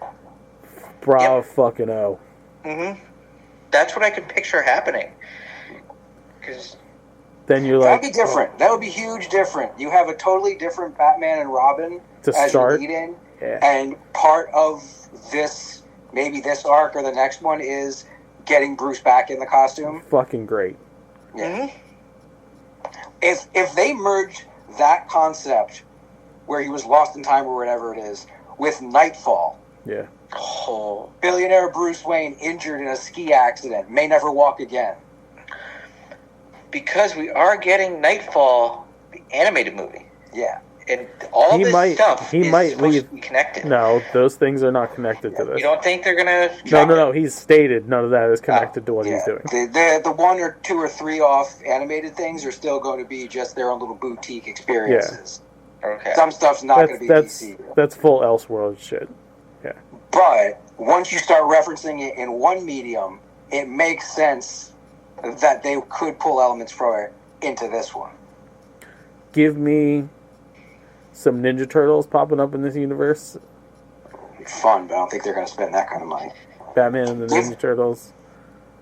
Bravo Yep. fucking O. Mm-hmm. That's what I could picture happening. Because... Then you're That like, would be different. That would be huge different. You have a totally different Batman and Robin To as start? your lead-in, Yeah. and part of this, maybe this arc or the next one, is getting Bruce back in the costume. fucking great. Yeah. If they merge that concept, where he was lost in time or whatever it is, with Nightfall, Yeah. Oh, billionaire Bruce Wayne injured in a ski accident, may never walk again. because we are getting Nightfall, the animated movie. Yeah. And all He this might- stuff he is might supposed leave- to be connected. No, those things are not connected to this. You don't think they're going to... No. He's stated none of that is connected to what he's doing. The one or two or three off animated things are still going to be just their own little boutique experiences. Okay. Some stuff's not going to be That's DC. that's full Elseworld shit. But once you start referencing it in one medium, it makes sense that they could pull elements from it into this one. Give me some Ninja Turtles popping up in this universe. It'd be fun, but I don't think they're going to spend that kind of money. Batman and the Give- Ninja Turtles.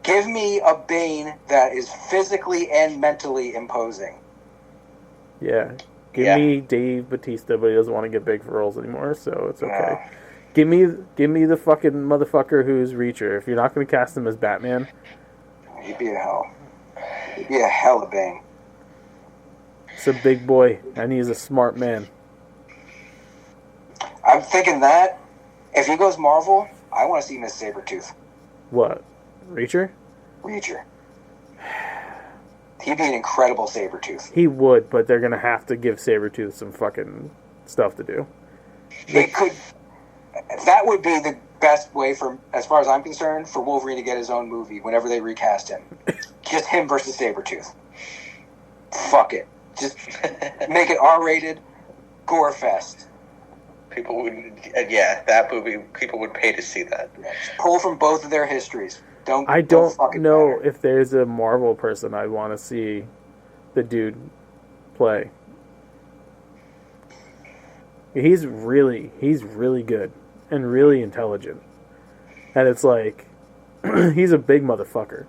Give me a Bane that is physically and mentally imposing. Yeah. Give Yeah. me Dave Bautista, but he doesn't want to get big for roles anymore, so it's okay. No. Give me the fucking motherfucker who's Reacher. If you're not going to cast him as Batman, He'd be a hell. He'd be a hell of Bane. it's a big boy, and he's a smart man. I'm thinking that if he goes Marvel, I want to see Miss Sabretooth. What? Reacher? Reacher. He'd be an incredible Sabretooth. He would, but they're going to have to give Sabretooth some fucking stuff to do. It could. That would be the best way, for as far as I'm concerned, for Wolverine to get his own movie whenever they recast him. Just him versus Sabretooth. Fuck it. Just make it R-rated, gore fest. People would... yeah, that movie, people would pay to see that. Just pull from both of their histories. I don't fucking know matter. if there's a Marvel person I'd want to see the dude play. He's really good. and really intelligent. And it's like, he's a big motherfucker.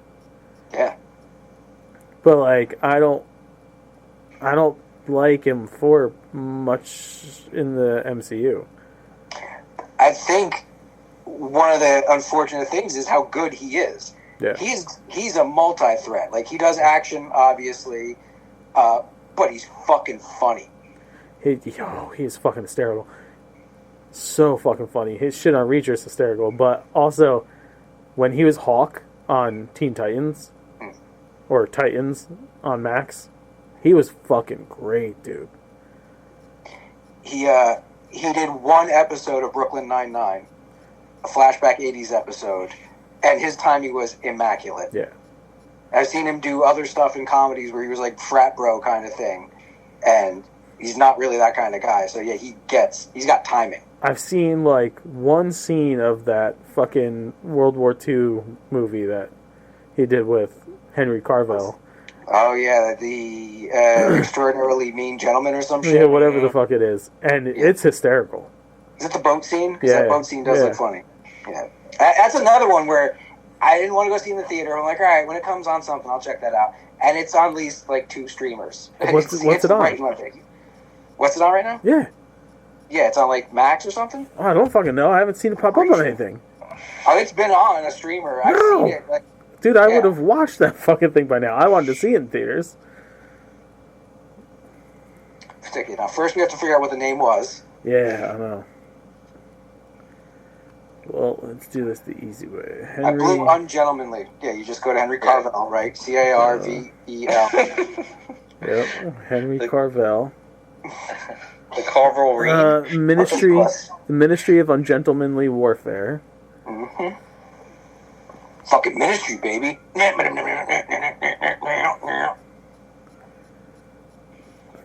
Yeah. But like, I don't like him for much in the MCU. I think one of the unfortunate things is how good he is. Yeah. He's a multi-threat. Like, he does action, obviously, but he's fucking funny. He is fucking hysterical. So fucking funny. His shit on Reacher is hysterical. But also, when he was Hawk on Teen Titans, or Titans on Max, he was fucking great, dude. He did one episode of Brooklyn Nine-Nine, a flashback 80s episode, and his timing was immaculate. Yeah. I've seen him do other stuff in comedies where he was like frat bro kind of thing, and he's not really that kind of guy. So yeah, he's got timing. I've seen like one scene of that fucking World War II movie that he did with Henry Carvel. Oh yeah, the Extraordinarily Mean Gentleman or some shit. Yeah, whatever the fuck it is, and it's hysterical. Is it the boat scene? Because Yeah, that boat scene does yeah. look funny. Yeah, that's another one where I didn't want to go see in the theater. I'm like, all right, when it comes on something, I'll check that out. And it's on at least like 2 streamers. What's it on? Right in my face. What's it on right now? Yeah. Yeah, it's on like Max or something. Oh, I don't fucking know. I haven't seen it pop up on anything. Oh, it's been on a streamer. I've No. seen it. Like, Dude, I Yeah. would have watched that fucking thing by now. I wanted to see it in theaters. particular. Now, first we have to figure out what the name was. Yeah, I know. Well, let's do this the easy way. I believe Henry. ungentlemanly. Yeah, you just go to Henry Carvel, right? Carvel. Yep, Henry Carvel. The Carvel Reed. The Ministry of Ungentlemanly Warfare. Mm-hmm. Fucking ministry, baby.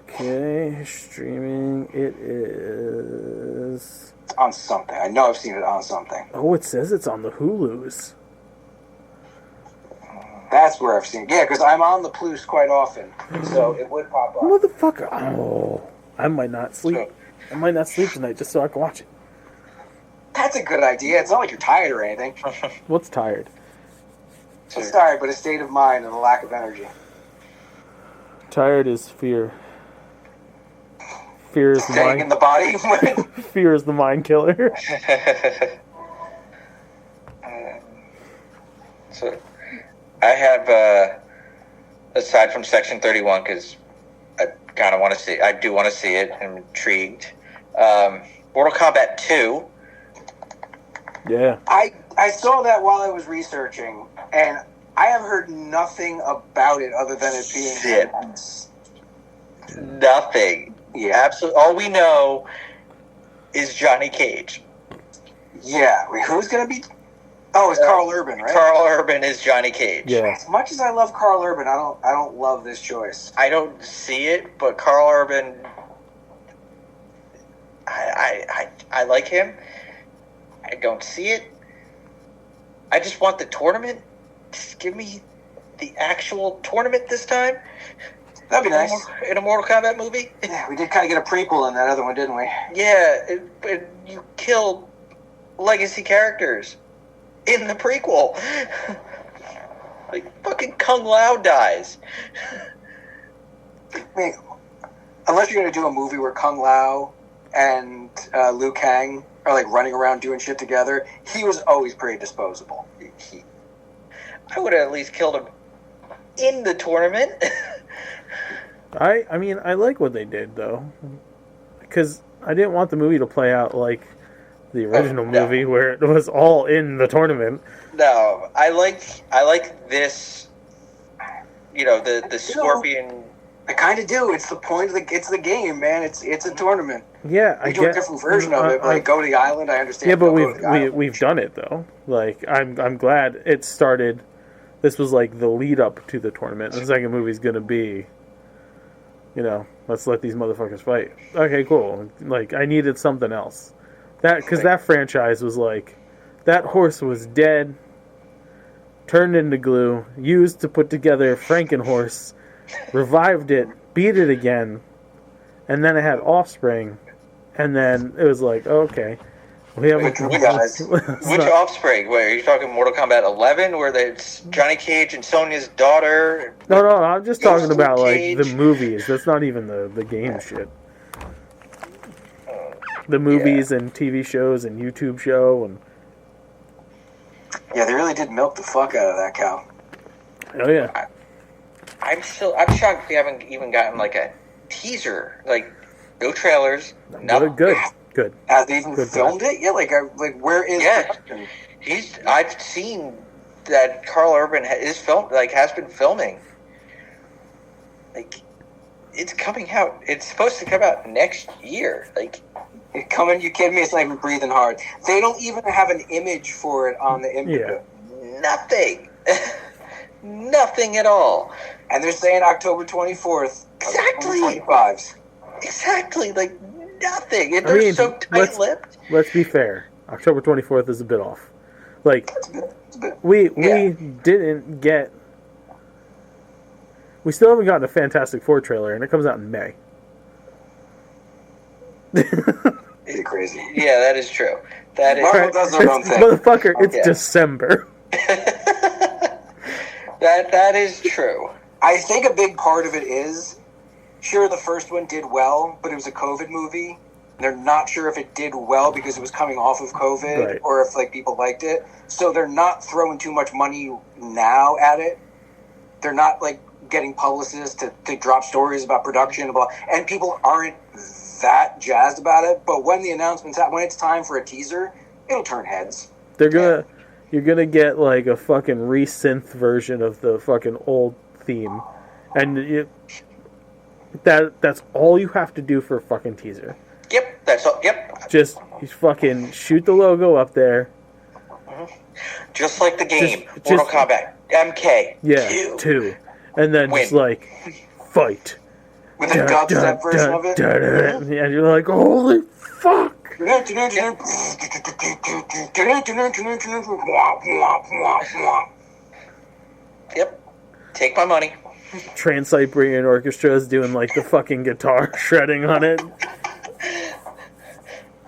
Okay, streaming. It is. It's on something. I know I've seen it on something. Oh, it says it's on the Hulus. That's where I've seen it. Yeah, because I'm on the Plus quite often, so it would pop up. Motherfucker! Oh, I might not sleep. I might not sleep tonight just so I can watch it. That's a good idea. It's not like you're tired or anything. What's tired? It's tired, but a state of mind and a lack of energy. Tired is fear. Fear is the Staying in mind. the body. Fear is the mind killer. So, I have, aside from Section 31, because I kind of want to see, I do want to see it. I'm intrigued. Mortal Kombat 2. Yeah. I saw that while I was researching, and I have heard nothing about it other than it being Shit. intense. Nothing. Yeah. Absolutely. All we know is Johnny Cage. Yeah. Wait, who's gonna be? Oh, it's Carl Urban, right? Carl Urban is Johnny Cage. Yeah. As much as I love Carl Urban, I don't love this choice. I don't see it, but Carl Urban, I like him. I don't see it. I just want the tournament. Just give me the actual tournament this time. That'd be nice. In a Mortal Kombat movie. Yeah, we did kind of get a prequel in that other one, didn't we? Yeah, but you killed legacy characters in the prequel. Like, fucking Kung Lao dies. I mean, unless you're gonna do a movie where Kung Lao and Liu Kang are like running around doing shit together, he was always pretty disposable. I would have at least killed him in the tournament. I mean, I like what they did, though. Because I didn't want the movie to play out like the original No. movie, where it was all in the tournament. No, I like this. You know, the Scorpion. I kind of do. It's the point of it's the game, man. It's a tournament. Yeah, We I do get a different version of it. Like, go to the island. I understand. Yeah, but go to the island. we've done it though. Like I'm glad it started. This was like the lead up to the tournament. The second movie's gonna be, you know, let's let these motherfuckers fight. Okay, cool. Like I needed something else. Because that franchise was like, that horse was dead, turned into glue, used to put together Frankenhorse, revived it, beat it again, and then it had offspring, and then it was like, okay, We have Good group of guys. Which Offspring? Wait, are you talking Mortal Kombat 11, where it's Johnny Cage and Sonya's daughter? No, I'm just talking about like Cage. the movies. That's not even the game shit. The movies and TV shows and YouTube show and Yeah, they really did milk the fuck out of that cow. oh yeah, I'm shocked we haven't even gotten like a teaser, like no trailers, nothing. good. Have they even Good filmed it? Yeah, like where is Yeah. production? I've seen that Carl Urban has been filming. Like, it's coming out. It's supposed to come out next year. Like, You kidding me? It's not even breathing hard. They don't even have an image for it on the internet. nothing. Nothing at all. And they're saying October 24th. Exactly. 25s. Exactly. Like, nothing. And I they're mean, so tight-lipped. Let's be fair. October 24th is a bit off. Like It's a bit- we Yeah. didn't get. We still haven't gotten a Fantastic Four trailer, and it comes out in May. It's crazy. Yeah, that is true. That is... Marvel does their own thing. Motherfucker, it's Yeah. December. that is true. I think a big part of it is, sure, the first one did well, but it was a COVID movie. They're not sure if it did well because it was coming off of COVID, Right. or if like people liked it. So they're not throwing too much money now at it. They're not like getting publicists to drop stories about production and blah. And people aren't that jazzed about it. But when the announcements when it's time for a teaser, it'll turn heads. You're gonna get like a fucking re-synth version of the fucking old theme, and that's all you have to do for a fucking teaser. Yep, that's all. Yep. Just you fucking shoot the logo up there. Just like the game. Just- Mortal Kombat. MK. Yeah, two, and then just Win. like fight. With a dubstep version of it. And you're like, holy fuck! Yep. Take my money. Trans-Siberian Orchestra is doing like the fucking guitar shredding on it.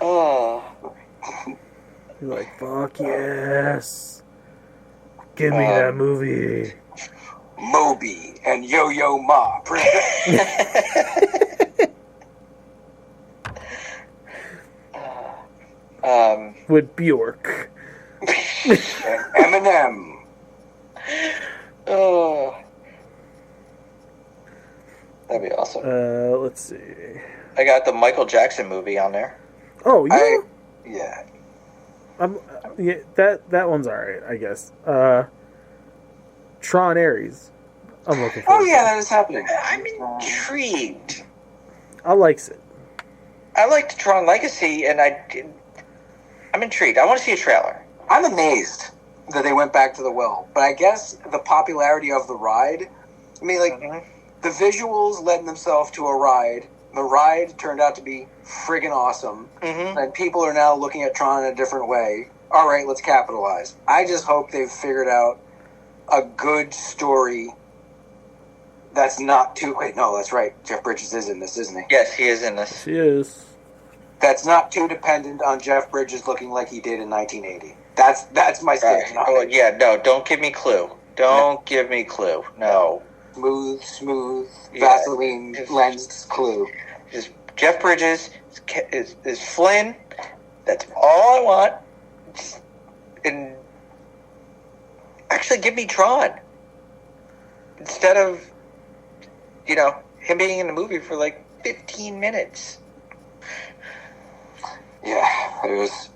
Oh. You're like, fuck yes! Give me that movie. Moby and Yo-Yo Ma. With Bjork. And Eminem. Oh. That'd be awesome. Let's see. I got the Michael Jackson movie on there. Oh, yeah. Yeah. Yeah, that one's alright, I guess. Tron Ares. I'm looking for. Oh yeah, that is happening. I'm intrigued. I likes it. I liked Tron Legacy, and I'm intrigued. I want to see a trailer. I'm amazed that they went back to the well, but I guess the popularity of the ride. I mean, like the visuals lend themselves to a ride. The ride turned out to be friggin' awesome, and people are now looking at Tron in a different way. All right, let's capitalize. I just hope they've figured out a good story. That's not too. Wait, no, that's right. Jeff Bridges is in this, isn't he? Yes, he is in this. She is. That's not too dependent on Jeff Bridges looking like he did in 1980. That's my stance. Oh, yeah, no, don't give me Clue. Don't give me Clue. No. Smooth, Yeah. Vaseline lensed Clue. Just Jeff Bridges is Flynn. That's all I want. And actually, give me Tron instead of him being in the movie for like 15 minutes. Yeah, it was.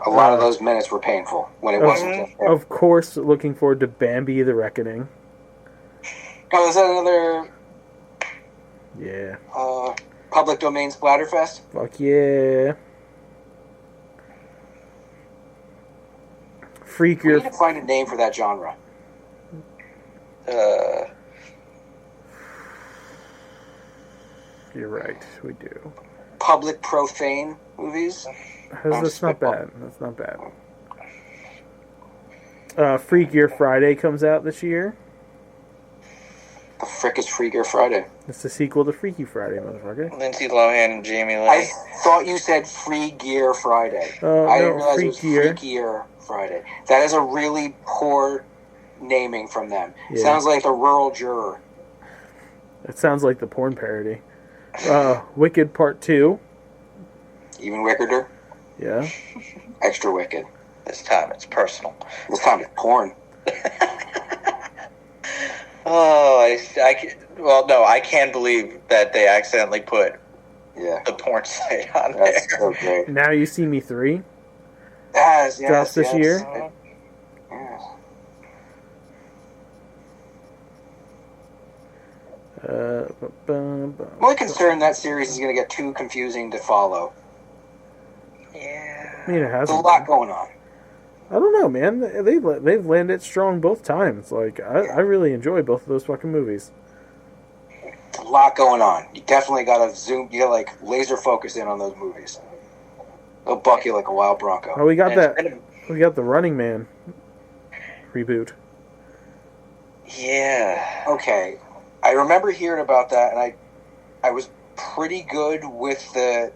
A lot of those minutes were painful when it wasn't. Jeff Bridges. Of course, looking forward to Bambi the Reckoning. Oh, is that another Yeah. public domain splatterfest? Fuck yeah. Freak We your. need to find a name for that genre. You're right. We do. Public profane movies. That's not bad. That's not bad. Freak Your Friday comes out this year. The frick is Free Gear Friday? It's the sequel to Freaky Friday, motherfucker. Lindsay Lohan and Jamie Lee. I thought you said Free Gear Friday. Oh, I no, didn't realize it was Freakier. Freakier Friday. That is a really poor naming from them. Yeah. Sounds like the rural juror. It sounds like the porn parody. Wicked Part 2. Even wickeder. Yeah. Extra wicked. This time it's personal. This time it's porn. Oh, I can't believe that they accidentally put Yeah. the porn site on That's there. so great. Now You See Me 3. Yes, Drops this year. Yes. I'm only concerned that series is going to get too confusing to follow. Yeah. I mean, it There's a hasn't. lot going on. I don't know, man. They've landed strong both times. Like, I really enjoy both of those fucking movies. A lot going on. You definitely got to zoom. You got to like laser focus in on those movies. They'll buck you like a wild bronco. Oh, we got And it's that. been We got the Running Man reboot. Yeah. Okay, I remember hearing about that, and I was pretty good with the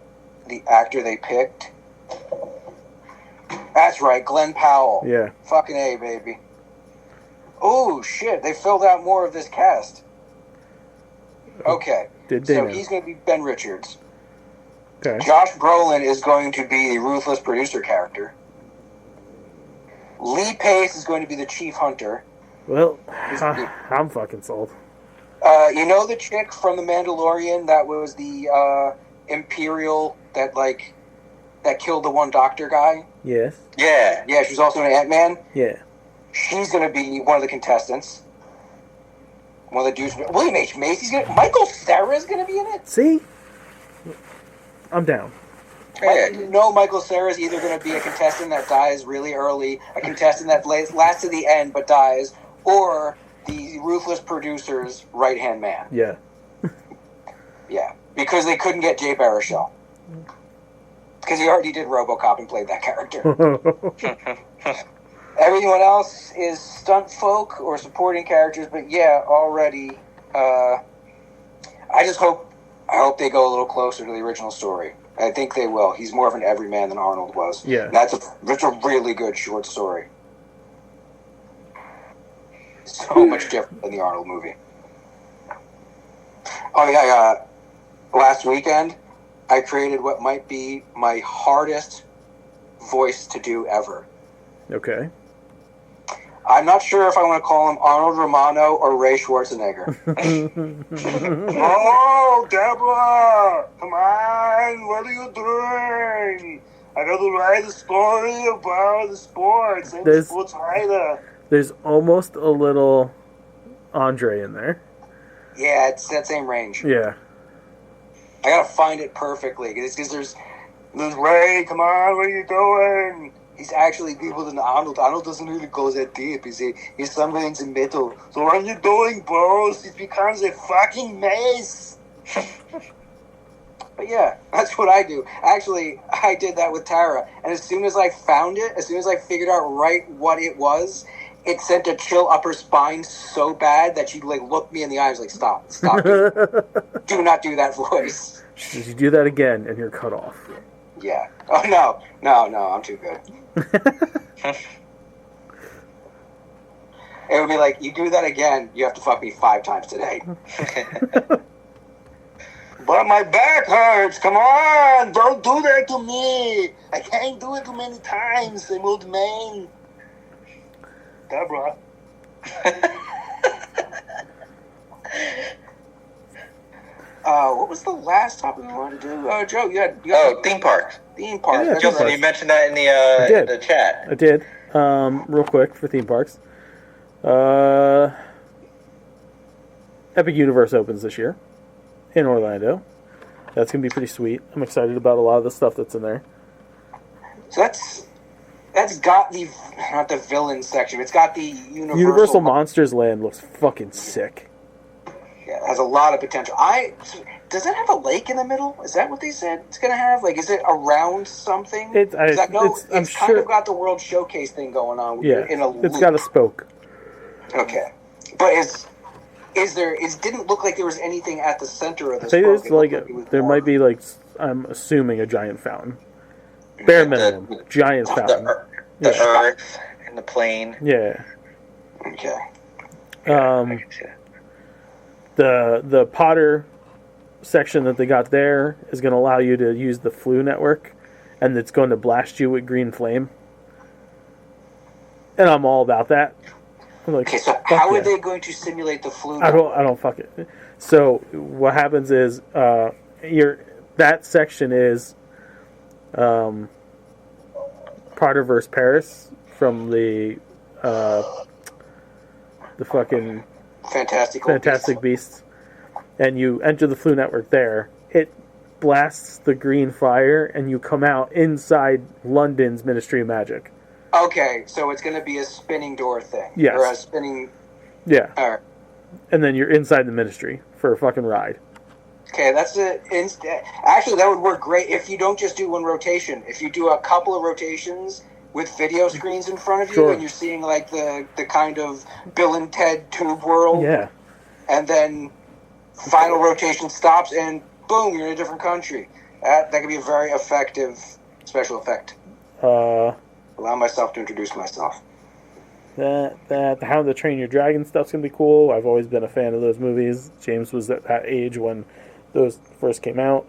actor they picked. That's right, Glenn Powell. Yeah. Fucking A, baby. Oh shit, they filled out more of this cast. Okay, Did they so now? he's going to be Ben Richards. Okay. Josh Brolin is going to be the ruthless producer character. Lee Pace is going to be the chief hunter. Well, I'm fucking sold. You know the chick from The Mandalorian that was the Imperial that killed the one doctor guy? Yes. Yeah. Yeah, she's also an Ant-Man. Yeah. She's going to be one of the contestants. One of the dudes. William H. Macy's going to... Michael Cera's going to be in it? See? I'm down. Yeah. No, Michael Cera's either going to be a contestant that dies really early, a contestant that lasts to the end but dies, or the ruthless producer's right-hand man. Yeah. Yeah, because they couldn't get Jay Baruchel. Because he already did RoboCop and played that character. Everyone else is stunt folk or supporting characters, but yeah, already. I hope they go a little closer to the original story. I think they will. He's more of an everyman than Arnold was. Yeah. That's a really good short story. So much different than the Arnold movie. Oh yeah, last weekend I created what might be my hardest voice to do ever. Okay. I'm not sure if I want to call him Arnold Romano or Ray Schwarzenegger. Oh, Deborah! Come on! What are you doing? I got to write a story about the sports and There's- sports writer. There's almost a little Andre in there. Yeah, it's that same range. Yeah. I gotta find it perfectly because there's Ray. Come on, what are you doing? He's actually deeper than Arnold. Arnold doesn't really go that deep. He's somewhere in the middle. So what are you doing, bros? It becomes a fucking maze. But yeah, that's what I do. Actually, I did that with Tara, and as soon as I found it, as soon as I figured out right what it was, it sent a chill up her spine so bad that she looked me in the eyes like, stop, do not do that voice. If you do that again, and you're cut off. Yeah. Oh no, I'm too good. It would be like, you do that again, you have to fuck me 5 times today. But my back hurts. Come on, don't do that to me. I can't do it too many times. I'm old man. Deborah. What was the last topic we wanted to do? Joe, you had Theme parks. theme park. Yeah, That's theme Justin, right. you mentioned that in I did. the chat. I did. Real quick for theme parks. Epic Universe opens this year in Orlando. That's gonna be pretty sweet. I'm excited about a lot of the stuff that's in there. So that's got the not the villain section. It's got the Universal Monsters Land looks fucking sick. Yeah, it has a lot of potential. Does it have a lake in the middle? Is that what they said it's gonna have? Like, is it around something? I'm kind sure. of got the World Showcase thing going on. Yeah, in a it's loop. got a spoke. Okay, but It didn't look like there was anything at the center of I this think boat. there's It looked like it was there more- might be like I'm assuming a giant fountain. Bare minimum, giant fountain. The Yeah. earth and the plane. Yeah. Okay. I Um, can see that. the Potter section that they got there is going to allow you to use the Flu network, and it's going to blast you with green flame. And I'm all about that. I'm like, Okay, so fuck how yeah. are they going to simulate the flu? I don't fuck it. So what happens is that section is Potter versus Paris from the fucking Fantastic Beasts, and you enter the Flu network there. It blasts the green fire, and you come out inside London's Ministry of Magic. Okay, so it's going to be a spinning door thing. Yes. Or a spinning. Yeah, All right. and then you're inside the Ministry for a fucking ride. Okay, actually that would work great if you don't just do one rotation. If you do a couple of rotations with video screens in front of you, Sure. and you're seeing like the kind of Bill and Ted tube world, Yeah, and then final rotation stops, and boom, you're in a different country. That could be a very effective special effect. Allow myself to introduce myself. that How to Train Your Dragon stuff's gonna be cool. I've always been a fan of those movies. James was at that age when those first came out.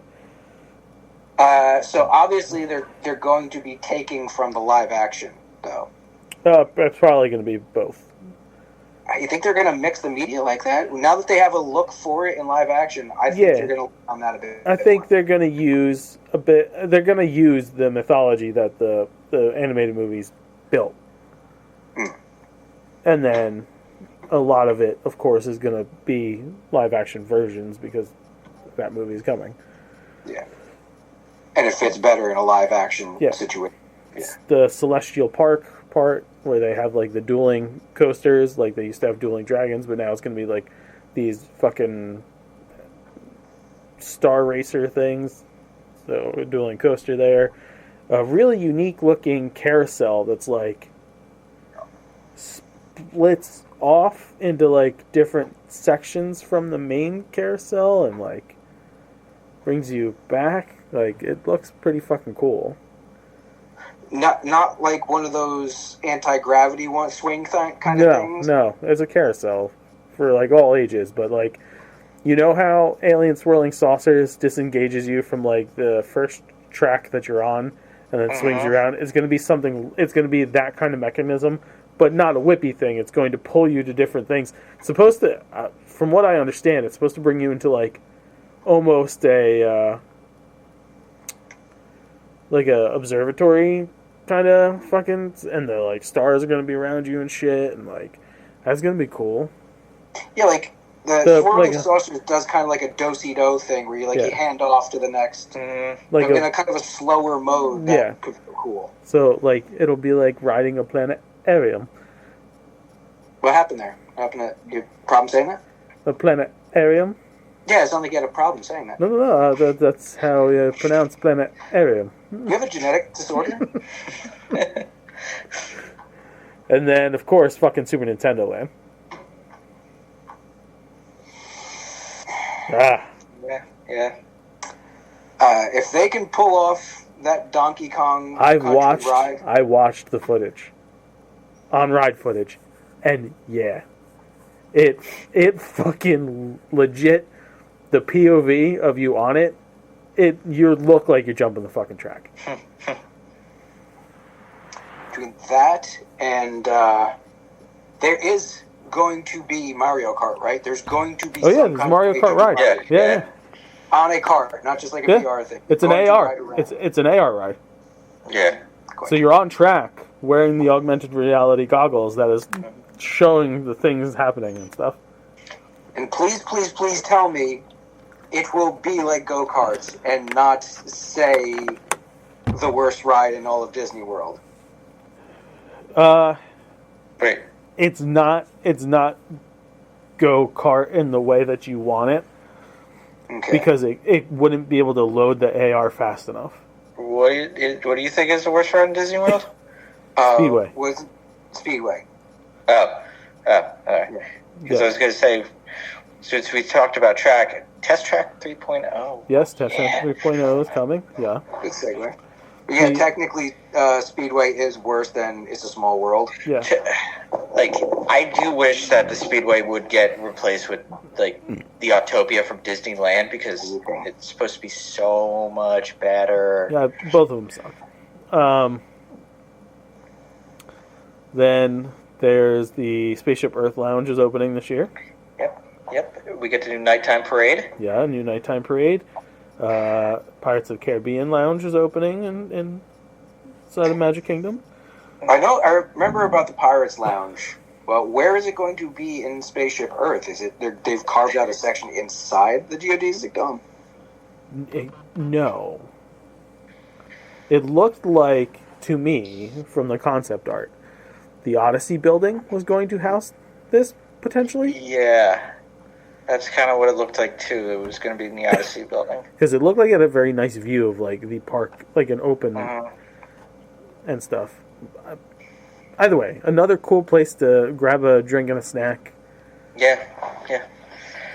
So obviously they're going to be taking from the live action, though. It's probably gonna be both. You think they're going to mix the media like that? Now that they have a look for it in live action, I think Yeah. they're going to on that a bit. I think they're gonna use a bit. They're gonna use the mythology that the animated movies built, and then a lot of it, of course, is gonna be live action versions because that movie is coming. Yeah. And it fits better in a live action Yeah. situation. It's the Celestial Park part where they have like the dueling coasters, like they used to have dueling dragons, but now it's gonna be like these fucking Star Racer things. So a dueling coaster there, a really unique looking carousel that's like splits off into like different sections from the main carousel and like brings you back. Like it looks pretty fucking cool. Not like one of those anti-gravity swing kind of things. No, it's a carousel for like all ages, but like you know how Alien Swirling Saucers disengages you from like the first track that you're on and then swings you around? It's going to be that kind of mechanism, but not a whippy thing. It's going to pull you to different things. It's supposed to, from what I understand, it's supposed to bring you into like almost a like a observatory kind of fucking, and the like stars are going to be around you and shit, and like that's going to be cool. Yeah, like the swirling like saucers does kind of like a do-si-do thing where you Yeah. you hand off to the next, Like in a kind of a slower mode. That Yeah. could be cool. So like it'll be like riding a planetarium. What happened there? What happened? You problem saying that? A planetarium? Yeah, it sounds like you had a problem saying that. No. That's how you pronounce planetarium. You have a genetic disorder? And then of course fucking Super Nintendo Land. Yeah. If they can pull off that Donkey Kong I country ride, watched the footage. On ride footage. And yeah. It fucking legit, the POV of you on it, you look like you're jumping the fucking track. between that and there is going to be Mario Kart, right? There's going to be Oh yeah, some there's kind Mario of Kart ride. Yeah. Yeah. on a cart, not just like a Yeah. VR thing. It's an Going to AR. ride around. It's an AR ride. Yeah. So you're on track wearing the augmented reality goggles that is showing the things happening and stuff. And please tell me it will be like go-karts and not, say, the worst ride in all of Disney World. Wait. It's not go-kart in the way that you want it Okay. because it wouldn't be able to load the AR fast enough. What do you think is the worst ride in Disney World? Speedway. Was Speedway. Oh, all right. Yeah. Because I was going to say, since we talked about track, Test Track 3.0. Yes, Test Track 3.0 is coming. Yeah. Good segue. But yeah, We- technically, Speedway is worse than It's a Small World. Yeah. Like, I do wish that the Speedway would get replaced with, like, the Autopia from Disneyland, because it's supposed to be so much better. Yeah, both of them suck. Then there's the Spaceship Earth Lounge is opening this year. Yep. We get to do nighttime parade. Yeah, new nighttime parade. Pirates of the Caribbean Lounge is opening inside of Magic Kingdom. I remember about the Pirates Lounge. Well, where is it going to be in Spaceship Earth? Is it they've carved out a section inside the geodesic dome? No. It looked like, to me, from the concept art, the Odyssey building was going to house this, potentially. Yeah. That's kind of what it looked like, too. It was going to be in the Odyssey building. Because it looked like it had a very nice view of, like, the park, like an open and stuff. Either way, another cool place to grab a drink and a snack Yeah.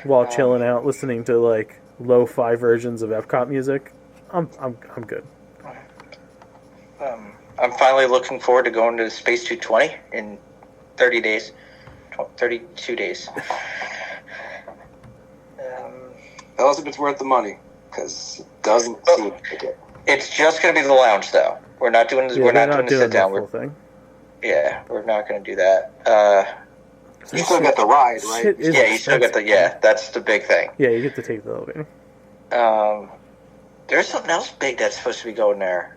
while chilling out, listening to, like, lo-fi versions of Epcot music. I'm good. I'm finally looking forward to going to Space 220 in 30 days. 32 days. Tell us if it's worth the money, because it doesn't seem like it. It's just going to be the lounge, though. We're not doing this. Yeah, we're they're not doing the sit down. full thing. We're not going to do that. You still get the ride, right? Shit is Yeah, you still get the. Yeah, that's the big thing. Yeah, you get to take the elevator. There's something else big that's supposed to be going there.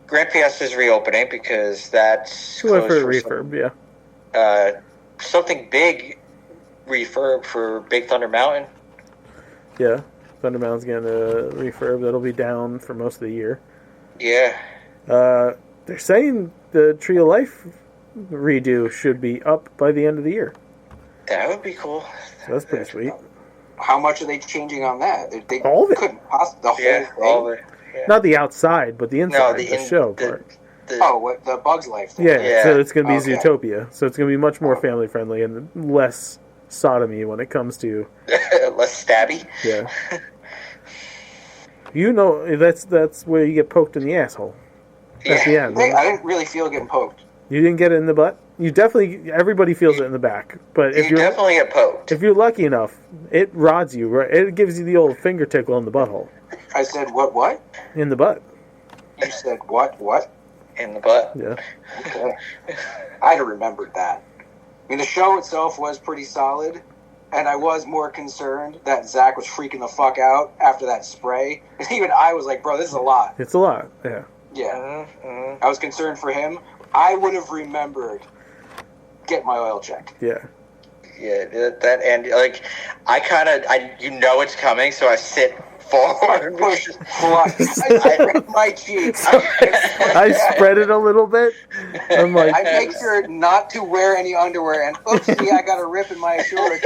Grand Fiesta is reopening because that's We went for a closed refurb, yeah. Something big refurb for Big Thunder Mountain. Yeah. Thunder Mountain's getting a refurb. That'll be down for most of the year. Yeah. They're saying the Tree of Life redo should be up by the end of the year. That would be cool. So that's pretty sweet. How much are they changing on that? They All of it. couldn't possibly the whole Yeah, thing. all of it. Yeah. Not the outside, but the inside, the show part. Oh, what the Bugs Life thing? Yeah, so it's going to be Okay. Zootopia. So it's going to be much more family friendly and less sodomy when it comes to Less stabby. yeah. You know that's where you get poked in the asshole at the end. I didn't really feel getting poked. You didn't get it in the butt. You definitely everybody feels it in the back. But if You definitely get poked. if you're lucky enough, it rods you. Right, it gives you the old finger tickle in the butthole, I said, what? in the butt. You said, what? In the butt. Yeah. Okay. I'd have remembered that. I mean, the show itself was pretty solid, and I was more concerned that Zach was freaking the fuck out after that spray. And even I was like, bro, this is a lot. It's a lot. Yeah. Yeah. Mm-hmm. I was concerned for him. I would have remembered get my oil checked. Yeah. Yeah, that and like I you know it's coming, so I sit forward. Push, I spread my cheeks. I spread it a little bit. I'm like, I make sure not to wear any underwear, and oopsie, I got a rip in my shorts.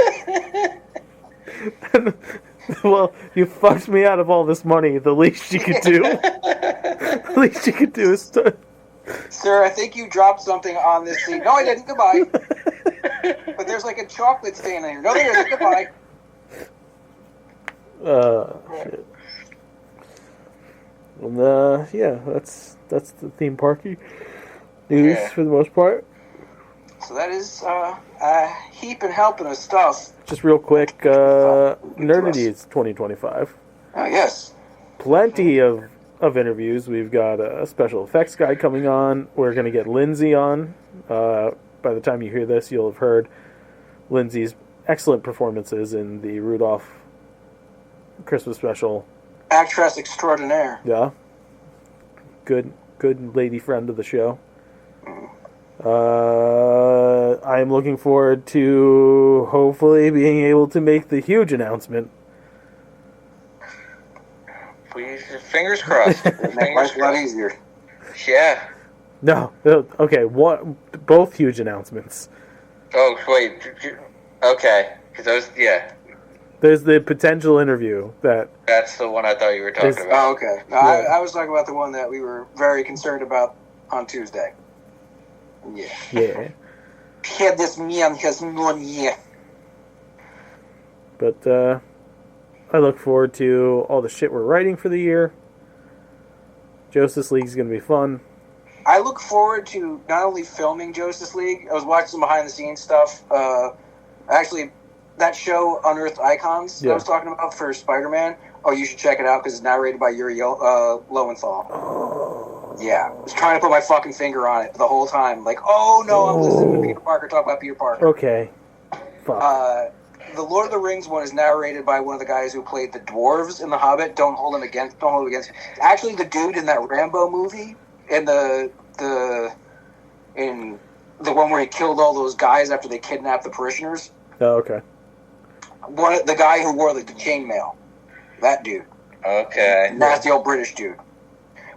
well, you fucked me out of all this money. The least you could do, the least you could do is Sir, I think you dropped something on this seat. No, I didn't. Goodbye. But there's like a chocolate stain in here. No, there isn't. Goodbye. Shit. And, yeah, that's the theme parky news for the most part. So that is a heap and helping of stuff. Just real quick, Nerdity's 2025. Yes. Plenty of interviews. We've got a special effects guy coming on. We're going to get Lindsay on. By the time you hear this, you'll have heard Lindsay's excellent performances in the Rudolph Christmas special. Actress extraordinaire. Yeah. Good lady friend of the show. I'm looking forward to hopefully being able to make the huge announcement. Fingers crossed. Make life a lot easier. Yeah. No, okay, both huge announcements. Oh wait. Okay. Because those. Yeah. There's the potential interview That's the one I thought you were talking Is- about. Oh, okay. No, Yeah. I was talking about the one that we were very concerned about on Tuesday. Yeah. yeah. Had this man has money. But I look forward to all the shit we're writing for the year. Justice League's going to be fun. I look forward to not only filming Justice League. I was watching some behind the scenes stuff. Actually, that show Unearthed Icons that I was talking about for Spider-Man. Oh, you should check it out because it's narrated by Yuri Lowenthal. Oh. Yeah, I was trying to put my fucking finger on it the whole time. Like, oh no, I'm listening to Peter Parker talk about Peter Parker. Okay. Fuck. The Lord of the Rings one is narrated by one of the guys who played the dwarves in The Hobbit. Don't hold him against. Actually, the dude in that Rambo movie, in the one where he killed all those guys after they kidnapped the parishioners. Oh, okay. The guy who wore the chainmail, that dude. Okay. Nasty old British dude.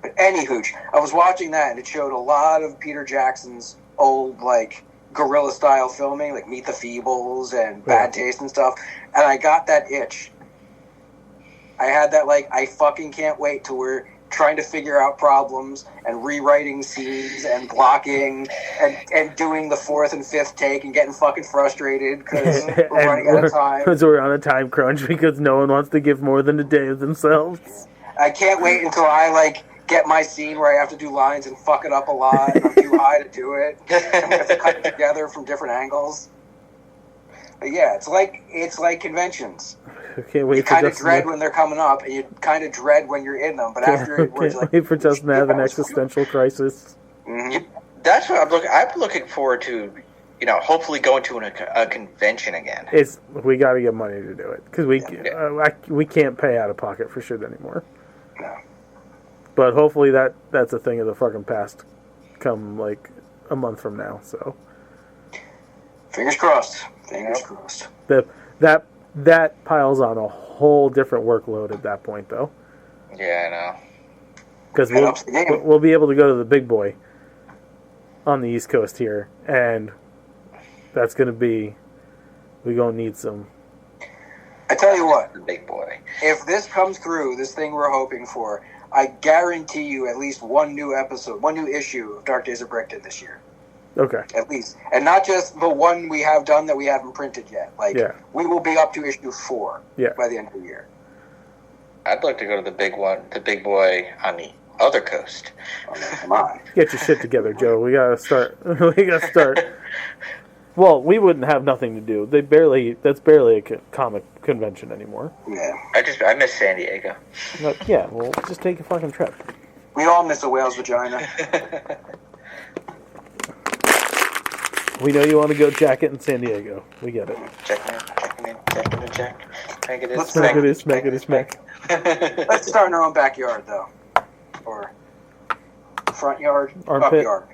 But anywho, I was watching that and it showed a lot of Peter Jackson's old guerrilla style filming, like Meet the Feebles and Bad Taste and stuff, and I got that itch. I had that I fucking can't wait till we're trying to figure out problems and rewriting scenes and blocking and doing the fourth and fifth take and getting fucking frustrated because we're running out of time. Because we're on a time crunch because no one wants to give more than a day of themselves. I can't wait until I get my scene where I have to do lines and fuck it up a lot and I'm too high to do it and we have to cut it together from different angles. But yeah, it's like conventions. I can't wait you kind of dread when they're coming up and you kind of dread when you're in them, but afterwards wait for Justin to have an existential crisis. Mm-hmm. That's what I'm looking forward to. Hopefully going to a convention again. We got to get money to do it because we can't pay out of pocket for shit anymore. No. But hopefully that's a thing of the fucking past come a month from now. So fingers crossed. Fingers crossed. That piles on a whole different workload at that point, though. Yeah, I know. Because we'll be able to go to the big boy on the East Coast here, and that's going to be... We're going to need some... I tell you what. The big boy. If this comes through, this thing we're hoping for, I guarantee you at least one new issue of Dark Days of Brickton this year. Okay. At least. And not just the one we have done that we haven't printed yet. We will be up to issue 4 by the end of the year. I'd like to go to the big boy on the other coast. Oh, no, come on. Get your shit together, Joe. We gotta start. Well, we wouldn't have nothing to do. That's barely a comic convention anymore. Yeah. I miss San Diego. Yeah, well, just take a fucking trip. We all miss a whale's vagina. We know you want to go jack it in San Diego. We get it. Checking in. Smack it, smack. Let's start in our own backyard, though. Or front yard, armpit. up yard.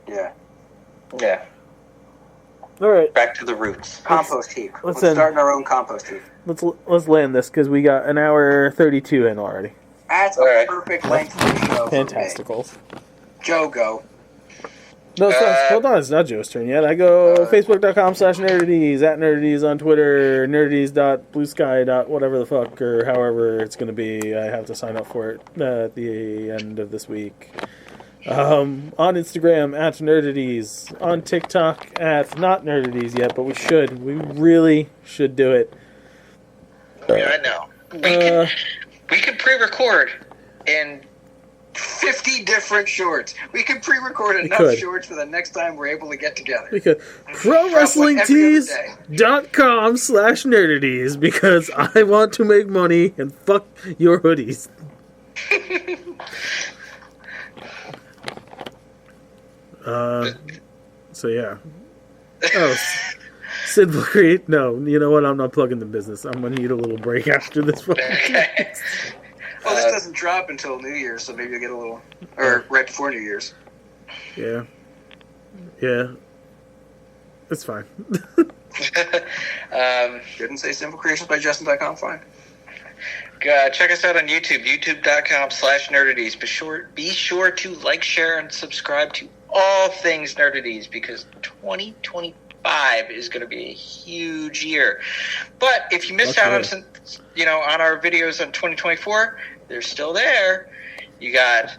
Yeah. Yeah. All right. Back to the roots. Compost heap. Let's start in our own compost heap. Let's land this because we got an hour 32 in already. That's a perfect length for the show. Fantasticals. Joe, go. No, hold on. It's not Joe's turn yet. I go Facebook.com/nerdities, @nerdities on Twitter, nerdities.bluesky. Whatever the fuck, or however it's going to be. I have to sign up for it at the end of this week. On Instagram, @nerdities. On TikTok, not nerdities yet, but we should. We really should do it. Yeah, I know. We can pre-record and 50 different shorts. We could pre-record enough shorts for the next time we're able to get together. We could. ProWrestlingTees.com/nerdities because I want to make money and fuck your hoodies. So yeah. Oh, Sid will create. No, you know what? I'm not plugging the business. I'm gonna need a little break after this one. Okay. Well, this doesn't drop until New Year's, so maybe you'll get a little, or right before New Year's. Yeah. It's fine. Didn't say simplecreationsbyjustin.com. Fine. Check us out on YouTube, youtube.com/nerdities. Be sure to like, share, and subscribe to all things Nerdities because 2025 is going to be a huge year. But if you missed out on some, on our videos on 2024, they're still there. You got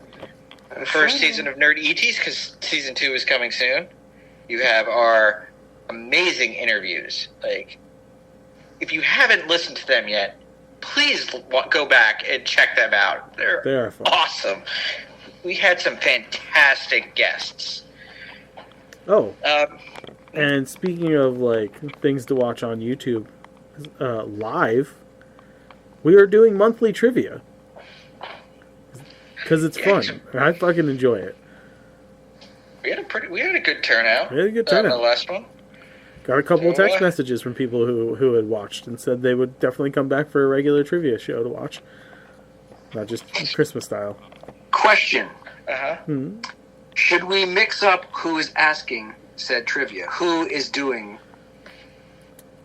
the first season of Nerd ETs because season 2 is coming soon. You have our amazing interviews, if you haven't listened to them yet, please go back and check them out. They are fun. Awesome. We had some fantastic guests. Oh, and speaking of like things to watch on YouTube live, we are doing monthly trivia because it's fun. And I fucking enjoy it. We had a good turnout. We had a good turnout. On the last one. Got a couple of text messages from people who had watched and said they would definitely come back for a regular trivia show to watch, not just Christmas style. Question. Hmm. Should we mix up who is asking said trivia? Who is doing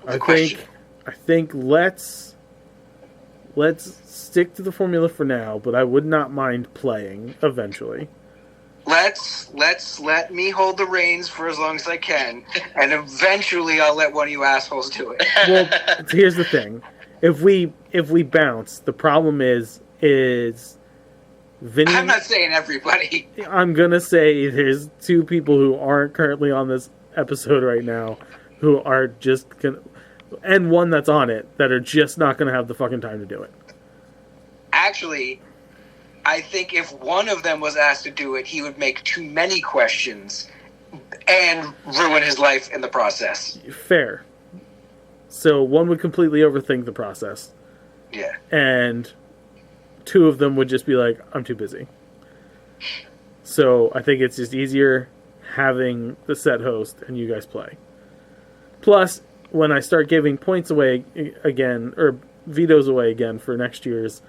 the question? I think let's stick to the formula for now, but I would not mind playing eventually. Let me hold the reins for as long as I can, and eventually I'll let one of you assholes do it. Well, here's the thing: if we bounce, the problem is Vinny. I'm not saying everybody. I'm gonna say there's two people who aren't currently on this episode right now, who are just gonna, and one that's on it that are just not gonna have the fucking time to do it. Actually, I think if one of them was asked to do it, he would make too many questions and ruin his life in the process. Fair. So one would completely overthink the process. Yeah. And two of them would just be like, I'm too busy. So I think it's just easier having the set host and you guys play. Plus, when I start giving points away again, or vetoes away again for next year's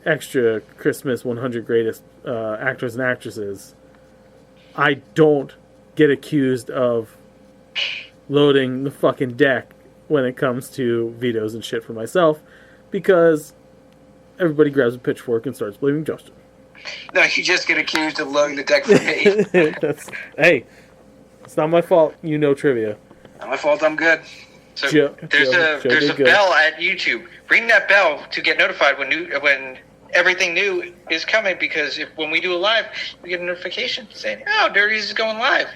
extra Christmas 100 greatest actors and actresses, I don't get accused of loading the fucking deck when it comes to vetoes and shit for myself, because everybody grabs a pitchfork and starts blaming Justin. No, you just get accused of loading the deck for me. Hey, it's not my fault. You know trivia. Not my fault. I'm good. So Joe there's a good. bell at YouTube. Ring that bell to get notified when everything new is coming, because when we do a live, we get a notification saying, "Oh, Dirties is going live."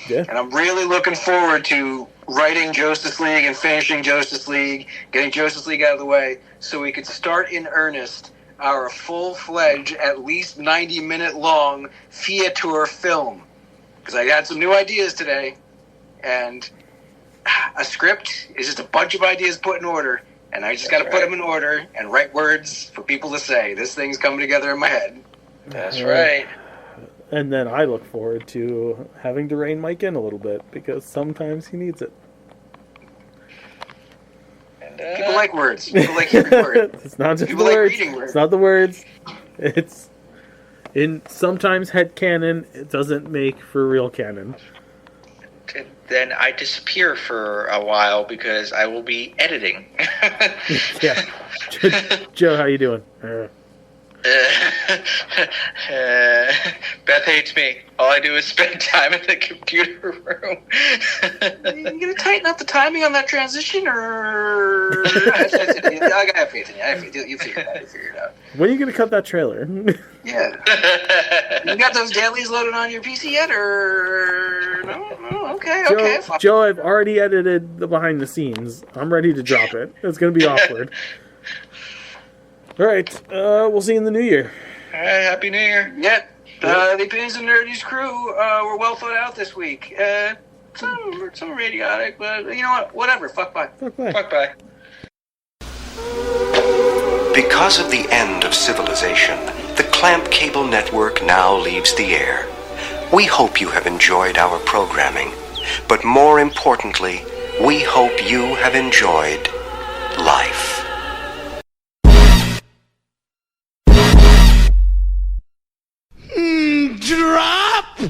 Yeah. And I'm really looking forward to writing Justice League and finishing Justice League, getting Justice League out of the way, so we could start in earnest our full-fledged, at least 90-minute long theater film. Because I had some new ideas today, and a script is just a bunch of ideas put in order, and I just got to put them in order and write words for people to say. This thing's coming together in my head. That's right. And then I look forward to having to rein Mike in a little bit, because sometimes he needs it. And, People like words. People like hearing words. It's not just People the like words. reading words. It's not the words. It's in sometimes head canon. It doesn't make for real canon. then I disappear for a while because I will be editing. Yeah. Joe, how you doing? Beth hates me. All I do is spend time in the computer room. You gonna tighten up the timing on that transition, or I have faith in you. I have faith. You figure it out. When are you gonna cut that trailer? Yeah. You got those dailies loaded on your PC yet, or no? Okay. Joe, I've already edited the behind the scenes. I'm ready to drop it. It's gonna be awkward. All right, we'll see you in the new year. All right, Happy New Year. Yeah. The Opinions and Nerdies crew were well thought out this week. Some were idiotic, but you know what? Whatever. Fuck bye. Fuck bye. Fuck bye. Because of the end of civilization, the Clamp Cable Network now leaves the air. We hope you have enjoyed our programming, but more importantly, we hope you have enjoyed life. Drop!